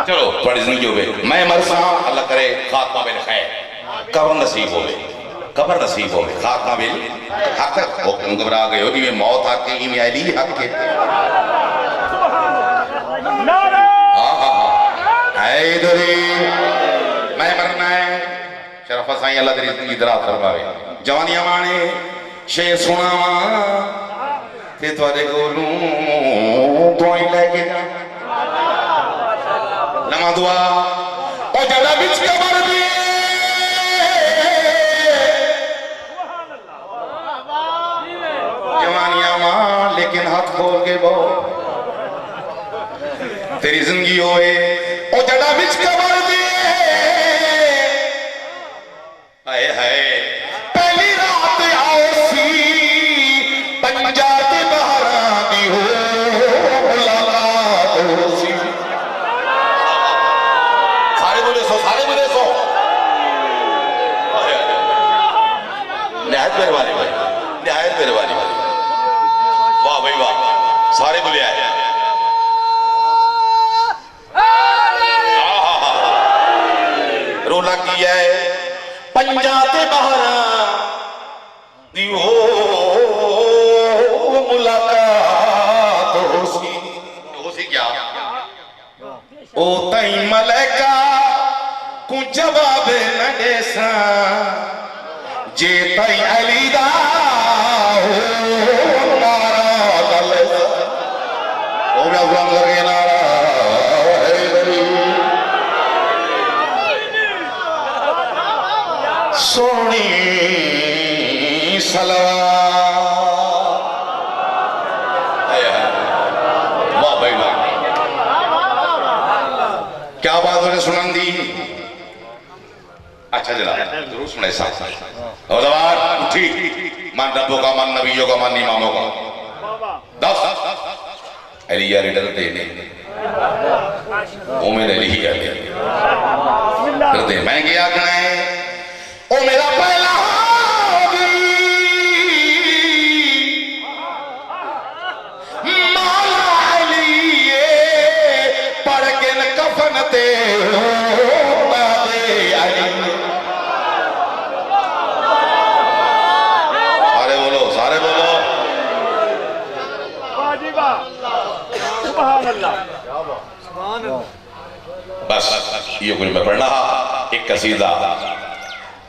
चलो थोड़ी जिंदगी होवे मैं मरसा अल्लाह करे खात्मा बिल खैर कब्र नसीब होवे कब्र नसीब होवे खात्मा बिल हक ओ घबरा गए हो कि मौत हक के में अली हक के मैं मरना है शरफ साईं अल्लाह तेरी जिंदगी दराज फरमावे जवानियां माने शेर सुनावा ते तुहाडे कोलों दुआई लेके जा लमा दुआ ओ जड़ा बिच कबर दी जवानियां मां लेकिन हाथ खोल के बो तेरी जिंदगी होए ओ जड़ा बिच कबर दी हाय हाय पहली रात आओ सी पंजा के बहरा दी हो लाला हो सी सारे बोले सो निहायत मेहरबानी भाई निहायत मेहरबानी भाई वाह भाई वाह सारे बोले आए रोला की है पंजाते बहरा दी हो मुलाकात हो सी क्या ओ तई मलैका को जवाब न देसा जे तई अलीदा हो नारा गल ओ मैं गुलाम करके नारा सोनी सलवार वाह भाई वाह क्या बात उन्हें सुनान दी अच्छा जनाब जरूर सुनाए साथ और जवान ठीक मन रब्बों का मन नबियों का मन इमामों का 10 अलिया रिडल देने मोमिन अली ही आते करते मैं क्या कहना है ओ मेरा पहला मौला अली पढ़ के न कफन ते सारे बोलो बस ये कुछ मैं पढ़ना एक कसीदा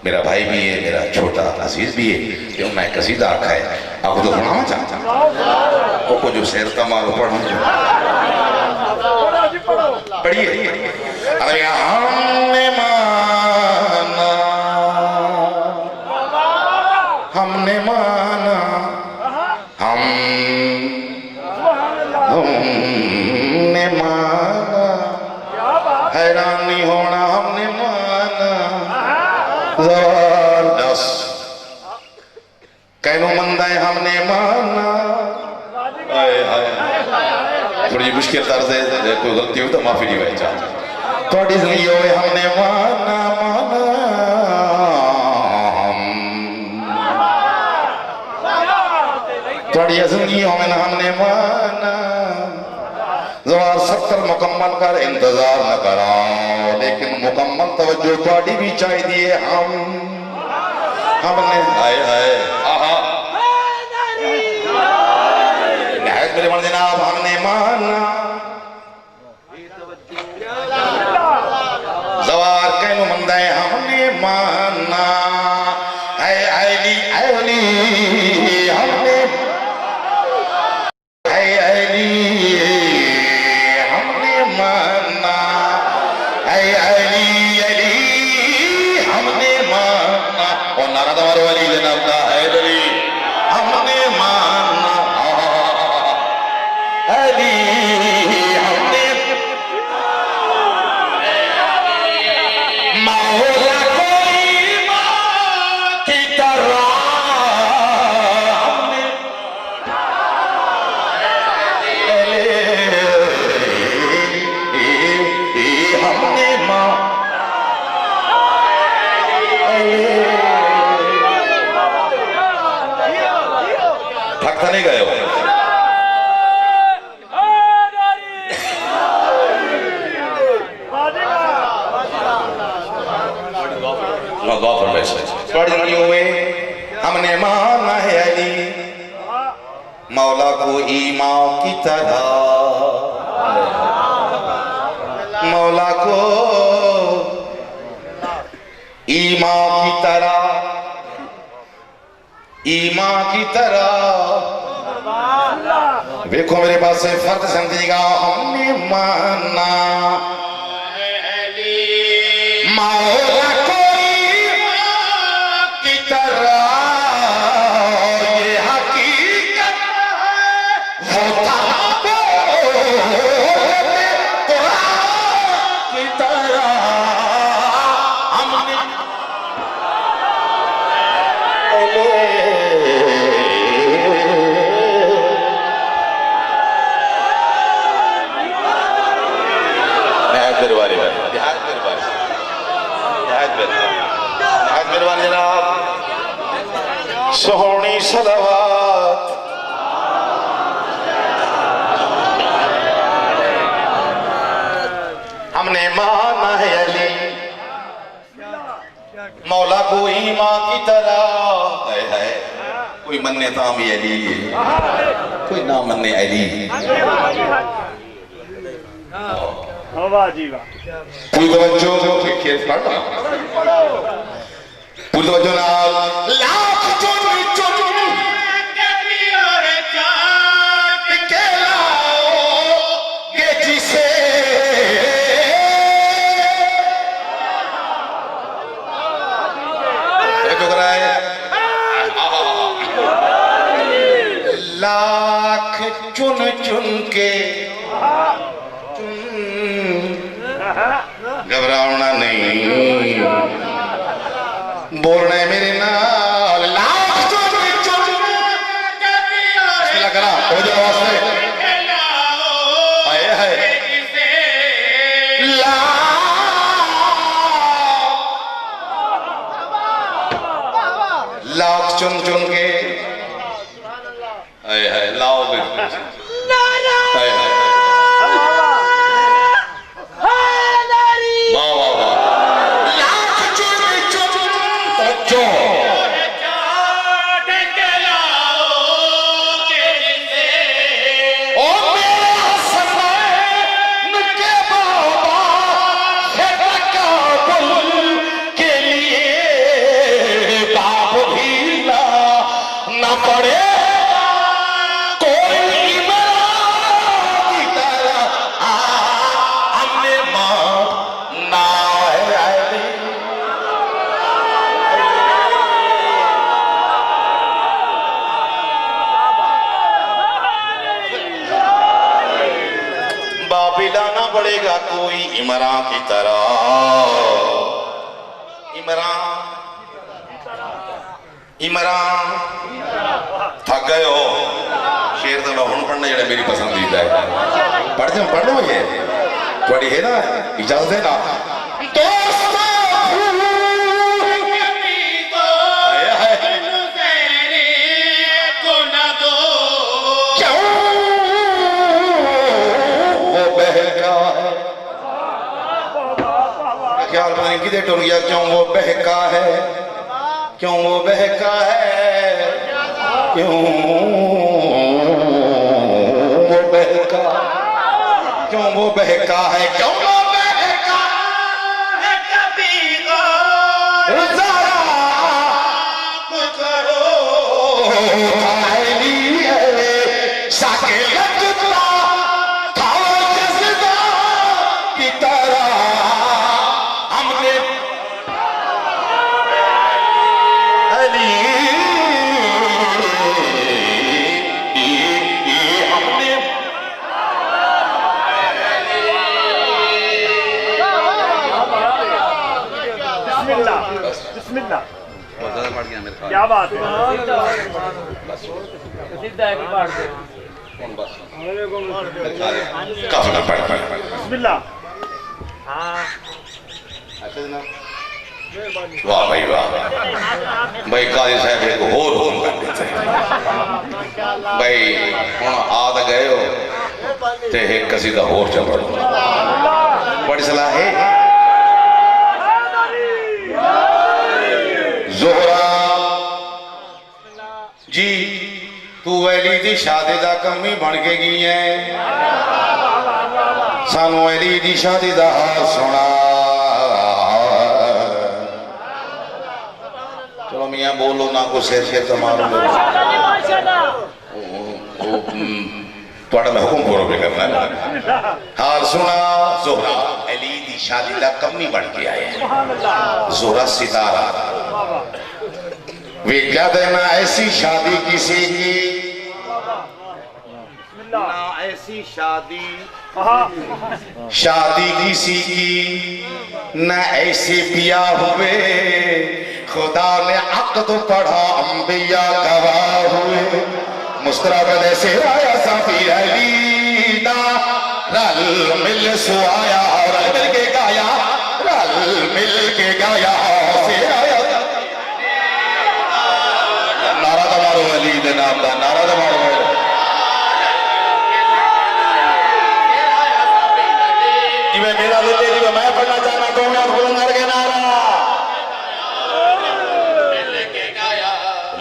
मेरा भाई भी है मेरा छोटा अजीज भी है क्यों मैं कसीदा आखा है आपको तो सुनाना चाहता को जो शेर का मारो पढ़ो पढ़िए अरे हमने माना हमने माना हैरान नहीं होना हमने माना जबरदस्त कहनो मंदा है हमने माना थोड़ी मुश्किल तर्ज है कोई गलती हो तो माफी नहीं चाहता थोड़ी जिंदगी होए हमने माना माना थोड़ी जिंदगी में हमने माना जवार 70 मुकम्मल कर इंतजार न कराओ, लेकिन मुकम्मल तवज्जो थोड़ी भी चाहिए। हमने हाय हाय आहा नहायत मेरे मन जनाब हमने माना जवार कहनो मंदा है हमने माना अली अली हमने अली हमने माना अली अली हमने माना और नारा दवार वाली जनाब का है अली हमने माना अली हमने मौला कोई माँ की तरह हमने माँ थकता नहीं गए हो हमने माना है अली मौला को ईमां की तरह मौला को ईमां की तरह ईमां की तरह देखो मेरे पास से फर्द समझेगा हमने माना मौला को ईमां की तरह ये हकीकत है की तरह हमने सोहनी सलावत हमने माना है अली मौला को ईमां की तरह है कोई मन्ने ताम अली कोई ना मन्ने अली पूरी तवज्जो खेल पढ़ना पूरी तवज्जो ना लाख चुन चुन के प्यारे चाट के लाओगे जिसे क्यों कर रहा है लाख चुन चुन के घबराना नहीं बोलना मेरे नाल लाख चुन चुन के करा हो जाओ वास्ते आए है लाख चुन चुन के आए है लाओ आए है पिलाना पड़ेगा कोई इमरान की तरह इमरान थक गए हो शेर तो मैं हूं पढ़ना जरा मेरी पसंदीदा है पढ़ लो ये थोड़ी है ना इजाजत है ना में किधे टुर गया, क्यों वो बहका है, क्यों वो बहका है, क्यों वो बहका, क्यों वो बहका है, क्यों वो बहका है, कभी जरा करो साके लगता था जज्बा की तरह हमने अली हमने बिस्मिल्लाह बिस्मिल्लाह। बहुत ज्यादा पड़ गया मेरे ख्याल क्या बात है। काफी ना पड़ बिस्मिल्लाह। वाह भाई वाह भाई, काजी साहब एक होर हुक्म कर देते हैं भाई, हुण आ तो गए हो ते एक कसीदा होर चल रहा बड़ी सलाह है। जोहरा जी तू वैली दी शादी दा कमी बन के गई है, सानू वैली दी शादी दा हाल सुना। चलो मियाँ बोलो ना को शेर शेर तो मारो थोड़ा मैं हुक्म पूरा भी करना है। हाल सुना जोहरा अली दी शादी दा कमी बन के आए, जोहरा सितारा वे क्या देना ऐसी शादी किसी की ना ऐसी शादी शादी किसी की न ऐसे पिया हुए, खुदा ने अक़्द पढ़ा अंबिया गवाह हुए। मुस्कुरा कर ऐसे आया साफी अली ना रल मिल सुआया, रल मिल के गाया, रल मिल के गाया से आया। नारा दमारो अली दे नाम दा नारा दमारो। जिवें मेरा ले जिवें मैं पढ़ना चाहना तो मैं बुलंद करके नारा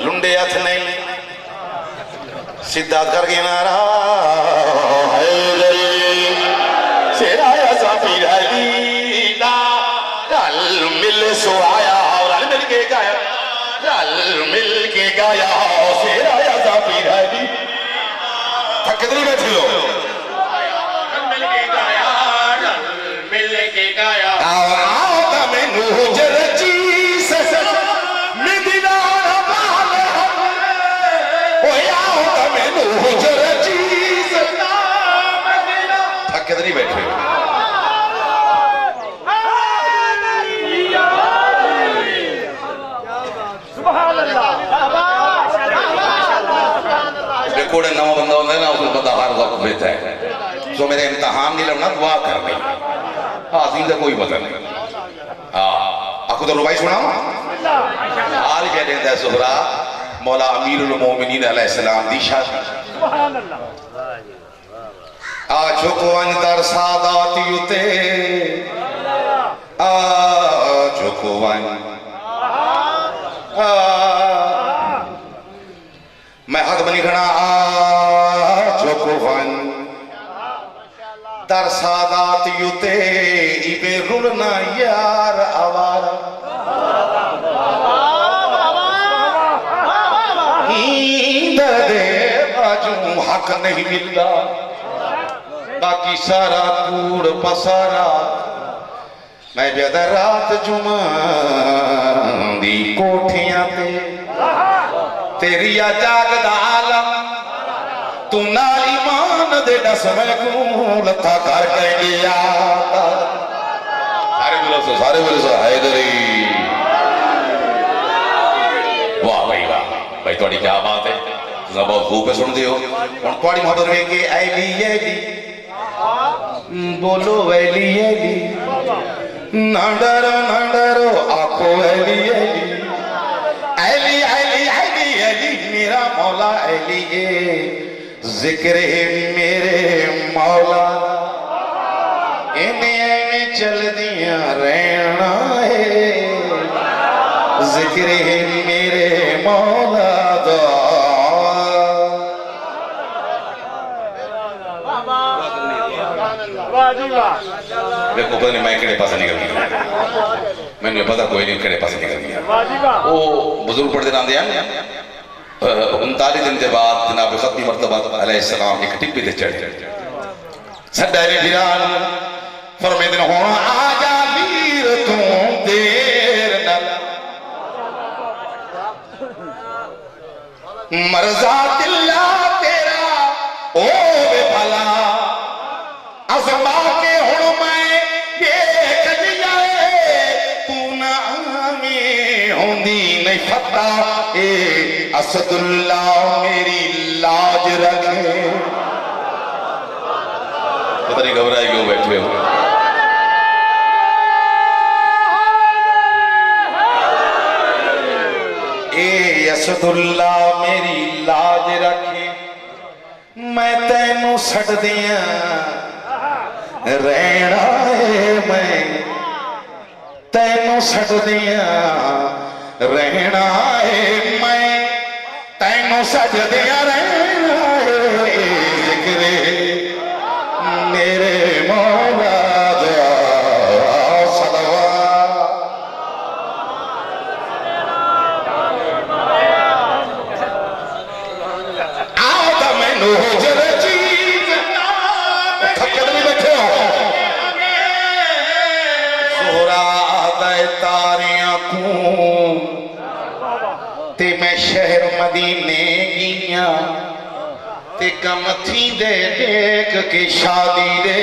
लुंडे हथ नहीं सीधा करके नारा से आया साफी अली ना रल मिल सुआया, रल मिल के गाया, रल मिल के गाया से आया साफी अली। कितनी बैठे लो कितनी बैठे हो कोड़े नवा बंदा होता है ना, उसको बंदा हर वक्त बेहतर है। तो मेरे इम्तहान नहीं लगना, दुआ करनी हासिल का कोई पता नहीं। हाँ आपको तो रुबाई सुना हाल क्या देता है जोहरा मौला अमीरुल मोमिनीन अलैहिस्सलाम दी शादी। आजो को अंदर सादात युते आजो को मैं हाथ बनी खड़ा आजो को दर सादात युते इबे रुलना यार आवारा दे बाजू हक नहीं मिलता, बाकी सारा कूड़ पसारा। मैं बेद रात जुमा दी कोठियां पे तेरी जागदा आलम तू नाल ईमान दे दस मैं को लथा कर गया। सारे बोले सो हैदरी। वाह भाई वाह भाई थोड़ी क्या बात है, बहुत खूब सुनते हो। और थोड़ी मोहब्बत में कि ऐली ऐली बोलो ऐली ऐली ना डरो आखो ऐली ऐली ऐली ऐली ऐली ऐली मेरा मौला ऐली जिक्र मेरे मौला इन्हें चलदियां रहना है जिक्र है मेरे मौला दा वाह जी वाह देखो पता नहीं मैं केड़े पास निकल गया मैंने पता कोई नहीं केड़े पास निकल गया वाह जी वाह वो बुजुर्ग पढ़ते नाम दिया 39 दिन के बाद जनाब खत्मी मर्तबा अलैहिस्सलाम एक टिप्पी ते चढ़ सदा ने बिरान फरमाते दिन होना आजा वीर तू देर न मर्जा दिल्ला तेरा ओ बे भला अज़मा के हुण मैं देख लिया तू ना में होंदी नहीं फता ए असदुल्ला मेरी लाज रखे पता नहीं घबराए क्यों बैठे हो ए असदुल्ला मेरी लाज रखे मैं तेनू छड़ दिया रहना है मैं तेनू छड़ दिया रहना है मैं तेनू छड़ दिया रहना है जिक्र मेरे मौला दा सलवात आदा मैनू जर चीज थके नहीं बैठे हो सोरा दे तारियां को ते मैं शहर मदीने गिया ते कमथी दे देख के शादी दे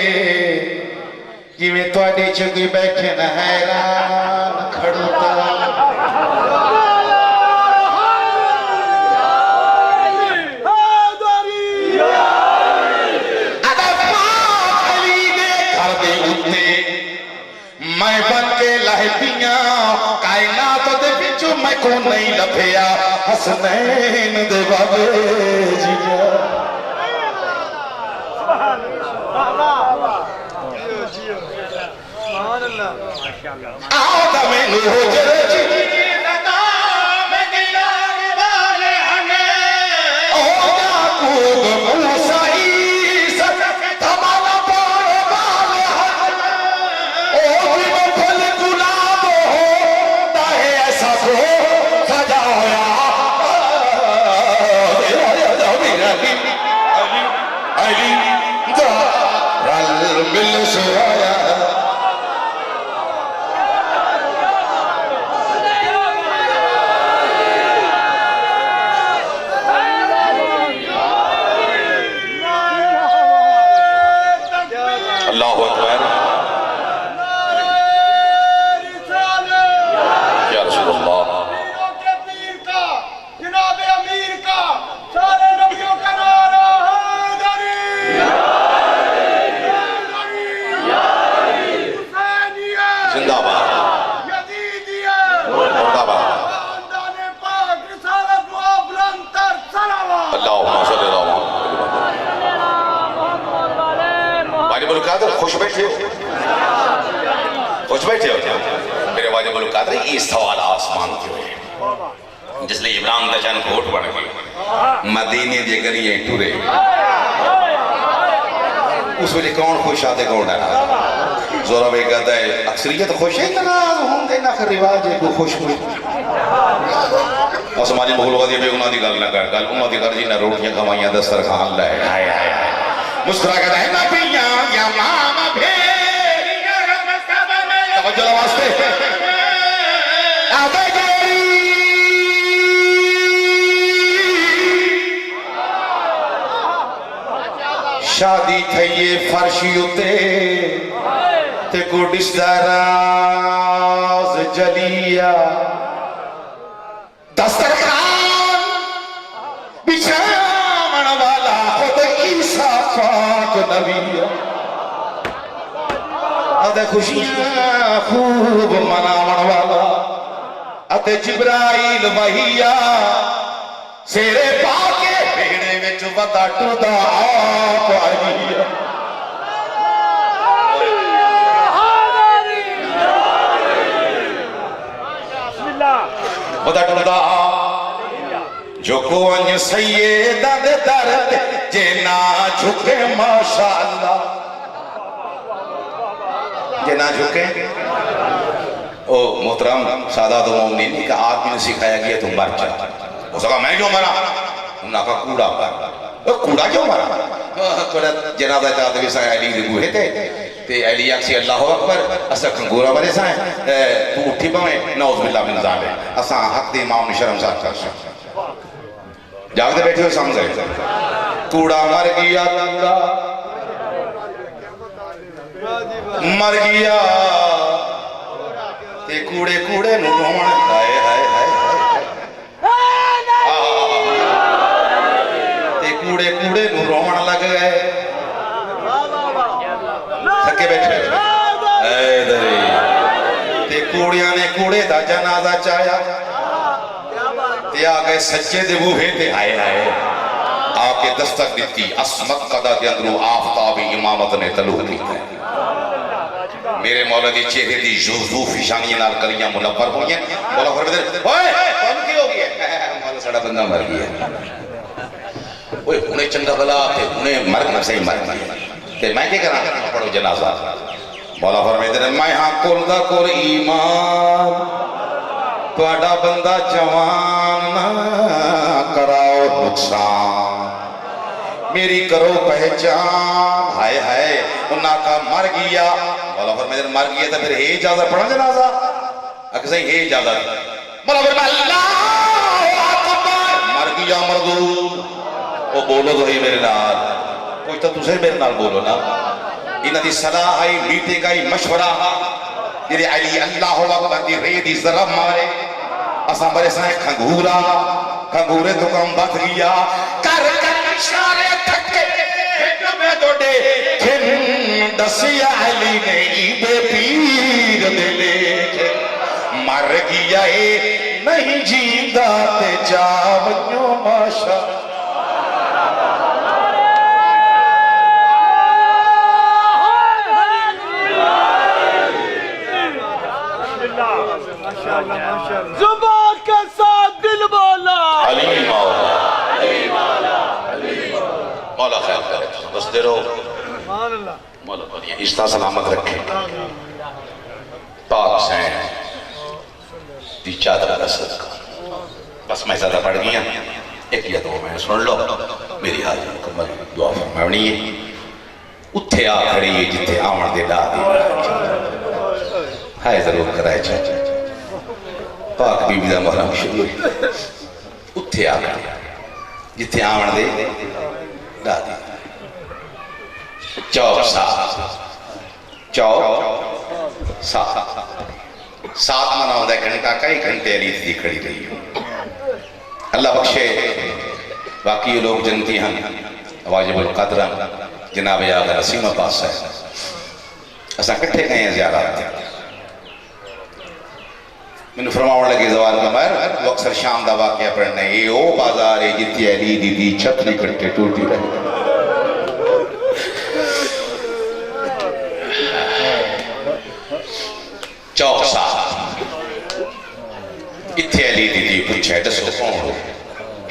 जिवें तुहाडे च कोई बैठे न हैरान खड़ोता मैं बन के लहतियां कायनात दे विच मैं को नहीं लभया हसनैन दे बाबे जिया सुभान अल्लाह वाह वाह जियो सुभान अल्लाह माशाअल्लाह आदा मैनू जर जी खुश बैठे हो मेरे वाजिबुल कादर ये सवाल आसमान के हुए जिसलिए इमरान का चैन कोट बन गई मदीने के करिए टुरे उस वे कौन खुश आते कौन है जोरा वे कहता है अक्सरियत खुश है नाराज होंगे ना रिवाज है को खुश हुई आसमानी मुगल दी बेगुनाह दी गल ना कर गल उम्मत दी कर जी ना रोटियां खवाइयां दस्तरखान ले हाय हाय मुस्कुरा के कहना पिया या मामा भेड़िया तवज्जो वास्ते आबे गोरी शादी थईए फर्शी उते ते को दिसदा राज जलिया दस्तरखान बिछावन वाला खुद ईसा पाक नबिया अदे खुशियां खूब मनावन वाला अते जिब्राइल वहिया सेरे पाके भेड़े विच वदा टुदा आप आईया खुदा टुरदा जो को वञ सैयदा दे दर ते जे ना झुके माशाअल्लाह जे ना झुके। ओ मोहतरम सादात मोमिनीन का आदमी ने सिखाया गया तुम मर जा। हो सका मैं क्यों मरा? उन्होंने कहा कूड़ा कर। कूड़ा क्यों मरा? थोड़ा जनाजा चाहते भी साया अली दे बूहे ते अली आखसी अल्लाहु अकबर असा खंगूरा मरे साए तू उठी पावे नौज बिल्लाह मिन ज़ालिक असा हक दे इमाम ने शर्मसार कर जागते बैठे हो समझ कूड़ा मर गया कूड़ा मर गया ते कूड़े कूड़े नु रोवण हाय हाय हाय ते कूड़े कूड़े नु रोवण लग गए थके बैठे ते कूड़िया ने कूड़े दा जनाजा चाया ते आ गए सच्चे दे बूहे ते हाय हाय आके दस्तक दी असमत कदा दे अंदरों आफताब इमामत ने तलू की मेरे मौला दी चेहरे दी यूसुफ निशानियां नाल कलियां मुनव्वर होईयां। मौला फरमाते ओए कौन की हो गया? मौला साडा बंदा मर गया। ओए हुणे चंगा भला ते हुणे मर गया सही मर गया ते मैं क्या करा? पढ़ो जनाजा। मौला फरमाते मैं हां कुल दा कुल ईमान तुहाडा बंदा जवान ना कराओ नुकसान मेरी करो पहचान। हाय हाय उन्ना का मर गया। मौला फरमाते मर गया तो फिर हे इजाजत पढ़ा जनाजा? अक सही हे इजाजत। मौला फरमाते अल्लाहु अकबर मर गया मरदूद। ओ बोलो तो ही मेरे नाल कोई तो तुसे मेरे नाल बोलो ना। इन्हां दी सलाह है मीटिंग है मशवरा जेरे अली अल्लाहु अकबर दी रे दी जरा मारे असा मरे साए खंगूरा खंगूरे तो कम बच गया कर कर इशारे थके में तोड़े खिन दसिया अली ने ईबे पीर दे लेके मर गया ए नहीं जींदा ते जावयो माशा जुबान के साथ दिल बोला अली मौला मौला खैर करे बस दे रहो मौला बढ़िया इस्ता सलामत रखे पाक से दी चादर का सदका। बस मैं ज्यादा पढ़ गया एक या दो मैं सुन लो मेरी हाजिर मुकम्मल दुआ फरमावनी है उत्थे आ खड़ी है जिथे आवन दे दा हाय जरूर कराए चाचा पाक बीबी दा मोहरम शुरू उत्थे आ गया जिथे आवन दे दादी चौक सात मना होता घंटा कई घंटे अली थी खड़ी रही अल्लाह बख्शे बाकी लोग जनती हैं वाजिबुल कद्र जनाब आगा नसीम अब्बास है असा कट्ठे गए हैं ज़ियारत मैंने फरमाउण लगे जवाल कमर वो अक्सर शाम दा वाक़या पढ़ने ये ओ बाजार है जिथे अली दी छत नहीं कट्टे टूटी रही चौक साहब इथे अली दी पूछे दसो कौन हो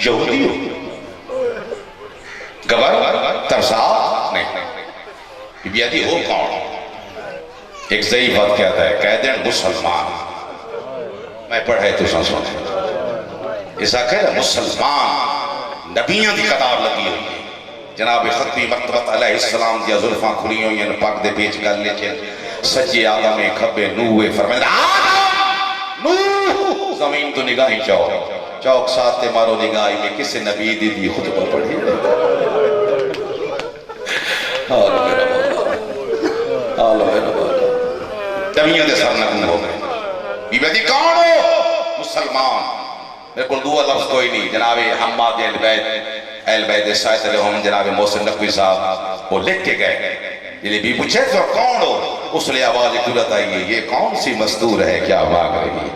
यहूदी हो गबर तरसा नहीं बीबी आदि हो कौन एक सही बात कहता है कह दें मुसलमान मैं पढ़े तो सुन ऐसा कह मुसलमान नबियों की कतार लगी हुई जनाब खत्मी मरतबत अलैहिस्सलाम दी जुल्फां खुली हुई हैं पग दे बीच गल च सज्जे आदम खब्बे नूह फरमाया आदम नूह जमीन तो निगाही चौक साथ ते मारो निगाही में किसी नबी दी खुतबा पढ़ी हाल मेरा नबियों दे सर नग्न हो गए बीबी कौन हो मुसलमान मेरे को दो लफ्ज कोई नहीं जनाबे हम्माद अहल बैत सायद अलैहिम जनाबे मोहसिन नकवी साहब वो लिख के गए ये भी पूछे तो कौन हो उसने आवाज तुरंत आई है ये कौन सी मजदूर है क्या मांग रही है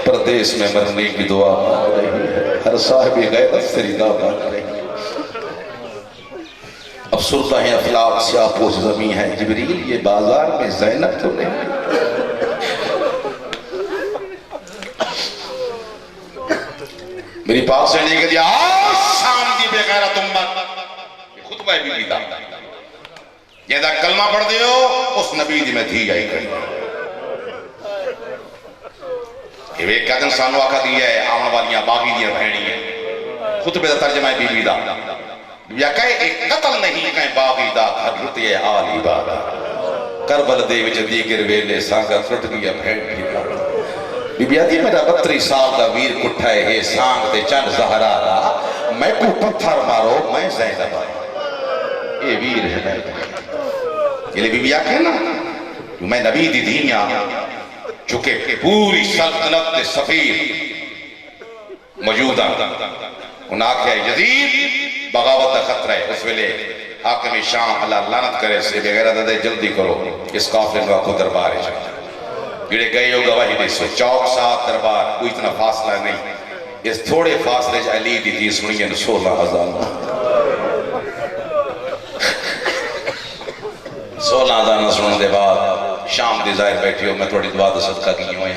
प्रदेश में मरने की दुआ मांग रही है हर साहिब गैरत से रिदा मांग रही है अब सुरता है अफलाक स्यापोश ज़मी है जिब्रील ये बाजार में ज़ैनब तो नहीं मेरी पाक से ने कह दिया शाम दी बेगैरत उम्मत खुतबा बीबी दा जेदा कलमा पढ़ दियो उस नबी दी मैं धी आई करी ये वे कहते सानू आखा दी है आने वाली बागी दी बहनी है खुतबे दा तर्जमा है बीबी दा या कहे एक कत्ल नहीं कहे बागी दा घर लुटे आली बादा करबल दे विच दीगर वेले सांगा टुट गया बहन बीबी आदि मेरा 32 साल का वीर कुठा है सांग ते चंद जहरा दा मैं को पत्थर मारो मैं ज़ैनब ये वीर है मैं ये बीबी आखे ना मैं नबी दी धीया चुके पूरी सल्तनत के सफीर मौजूदा उन्हें आख्या यजीद बगावत का खतरा है उस वेले हाकिम शाम अल्लाह लानत करे से बगैर दे जल्दी करो इस काफिले को दरबार है जिड़े गए हो गवाही दे सो चौक साथ दरबार कोई इतना फासला नहीं इस थोड़े फासले च अली दी थी सुनिए 16,000 सुनने के बाद शाम दी जाहिर बैठी हो मैं थोड़ी दुआ दा सदका की होया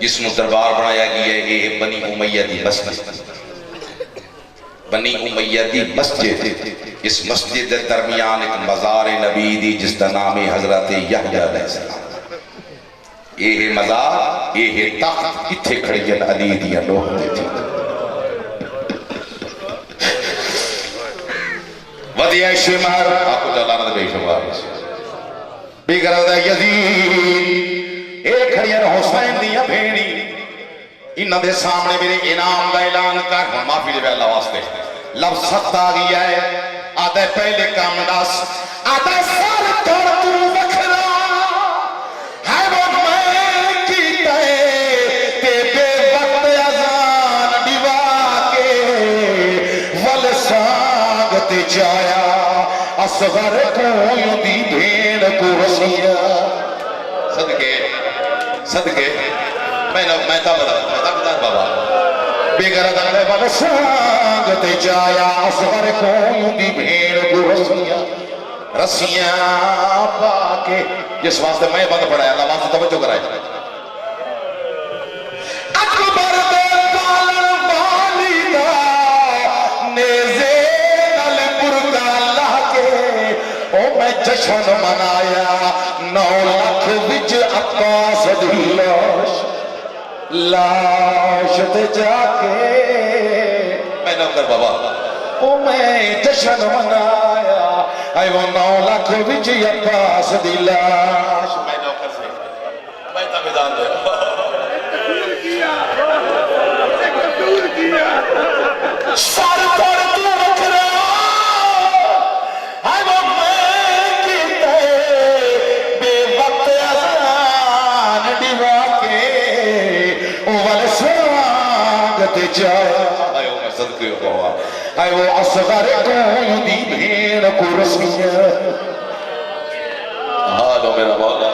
जिसनु दरबार बनाया गया है ये बनी उमैया दी मस्जिद बनी उमैया दी मस्जिद इस मस्जिद के दरमियान एक मज़ार नबी दी जिसका नाम है हजरत यहया अलैहिस्सलाम ये है मज़ार ये है तख्त इत्थे खड़ी है अली दी लोह दी थी वदिया शुमार आपको जलाना दे बेशुमार बेगरदा यजीद ए खड़ियां हुसैन दी भेणी इन्हां दे सामने मेरे इनाम का ऐलान कर माफी दे अल्लाह वास्ते लफ्ज सख्त आ गया है आधा पहले काम दस आधा सर कर तू वखरा है वो मैं कीता ते बेवक्त अजान दिवा के वल सांगत जाया असगर को दी भेड़ को रसिया सदके सदके मैं बता बाबा बेगरदा वाला सांगत जाया असगर को दी भेड़ को रसिया रसिया पाके जिस वास्ते मैं बंद पढ़ाया अल्लाह वास्ते तवज्जो कराए अकबर दे पालन वाली दा नेज़े नल पुरगा अल्लाह के ओ मैं जश्न मनाया 9 लाख विच अब्बास दी लाश ते जाके मैं नौकर बाबा ओ मैं जश्न मनाया आई वो 9 लाख विच अब्बास दी लाश मैं नौकर से मैं ताबेदार दे सर पर तू रखरा आई वो मैं कीते बेवक्त अजान दिवा के ओ वाले स्वागत जाया आयो मैं सदके हो आई वो असगर को दी भेड़ को रसिया हालो मेरा मौला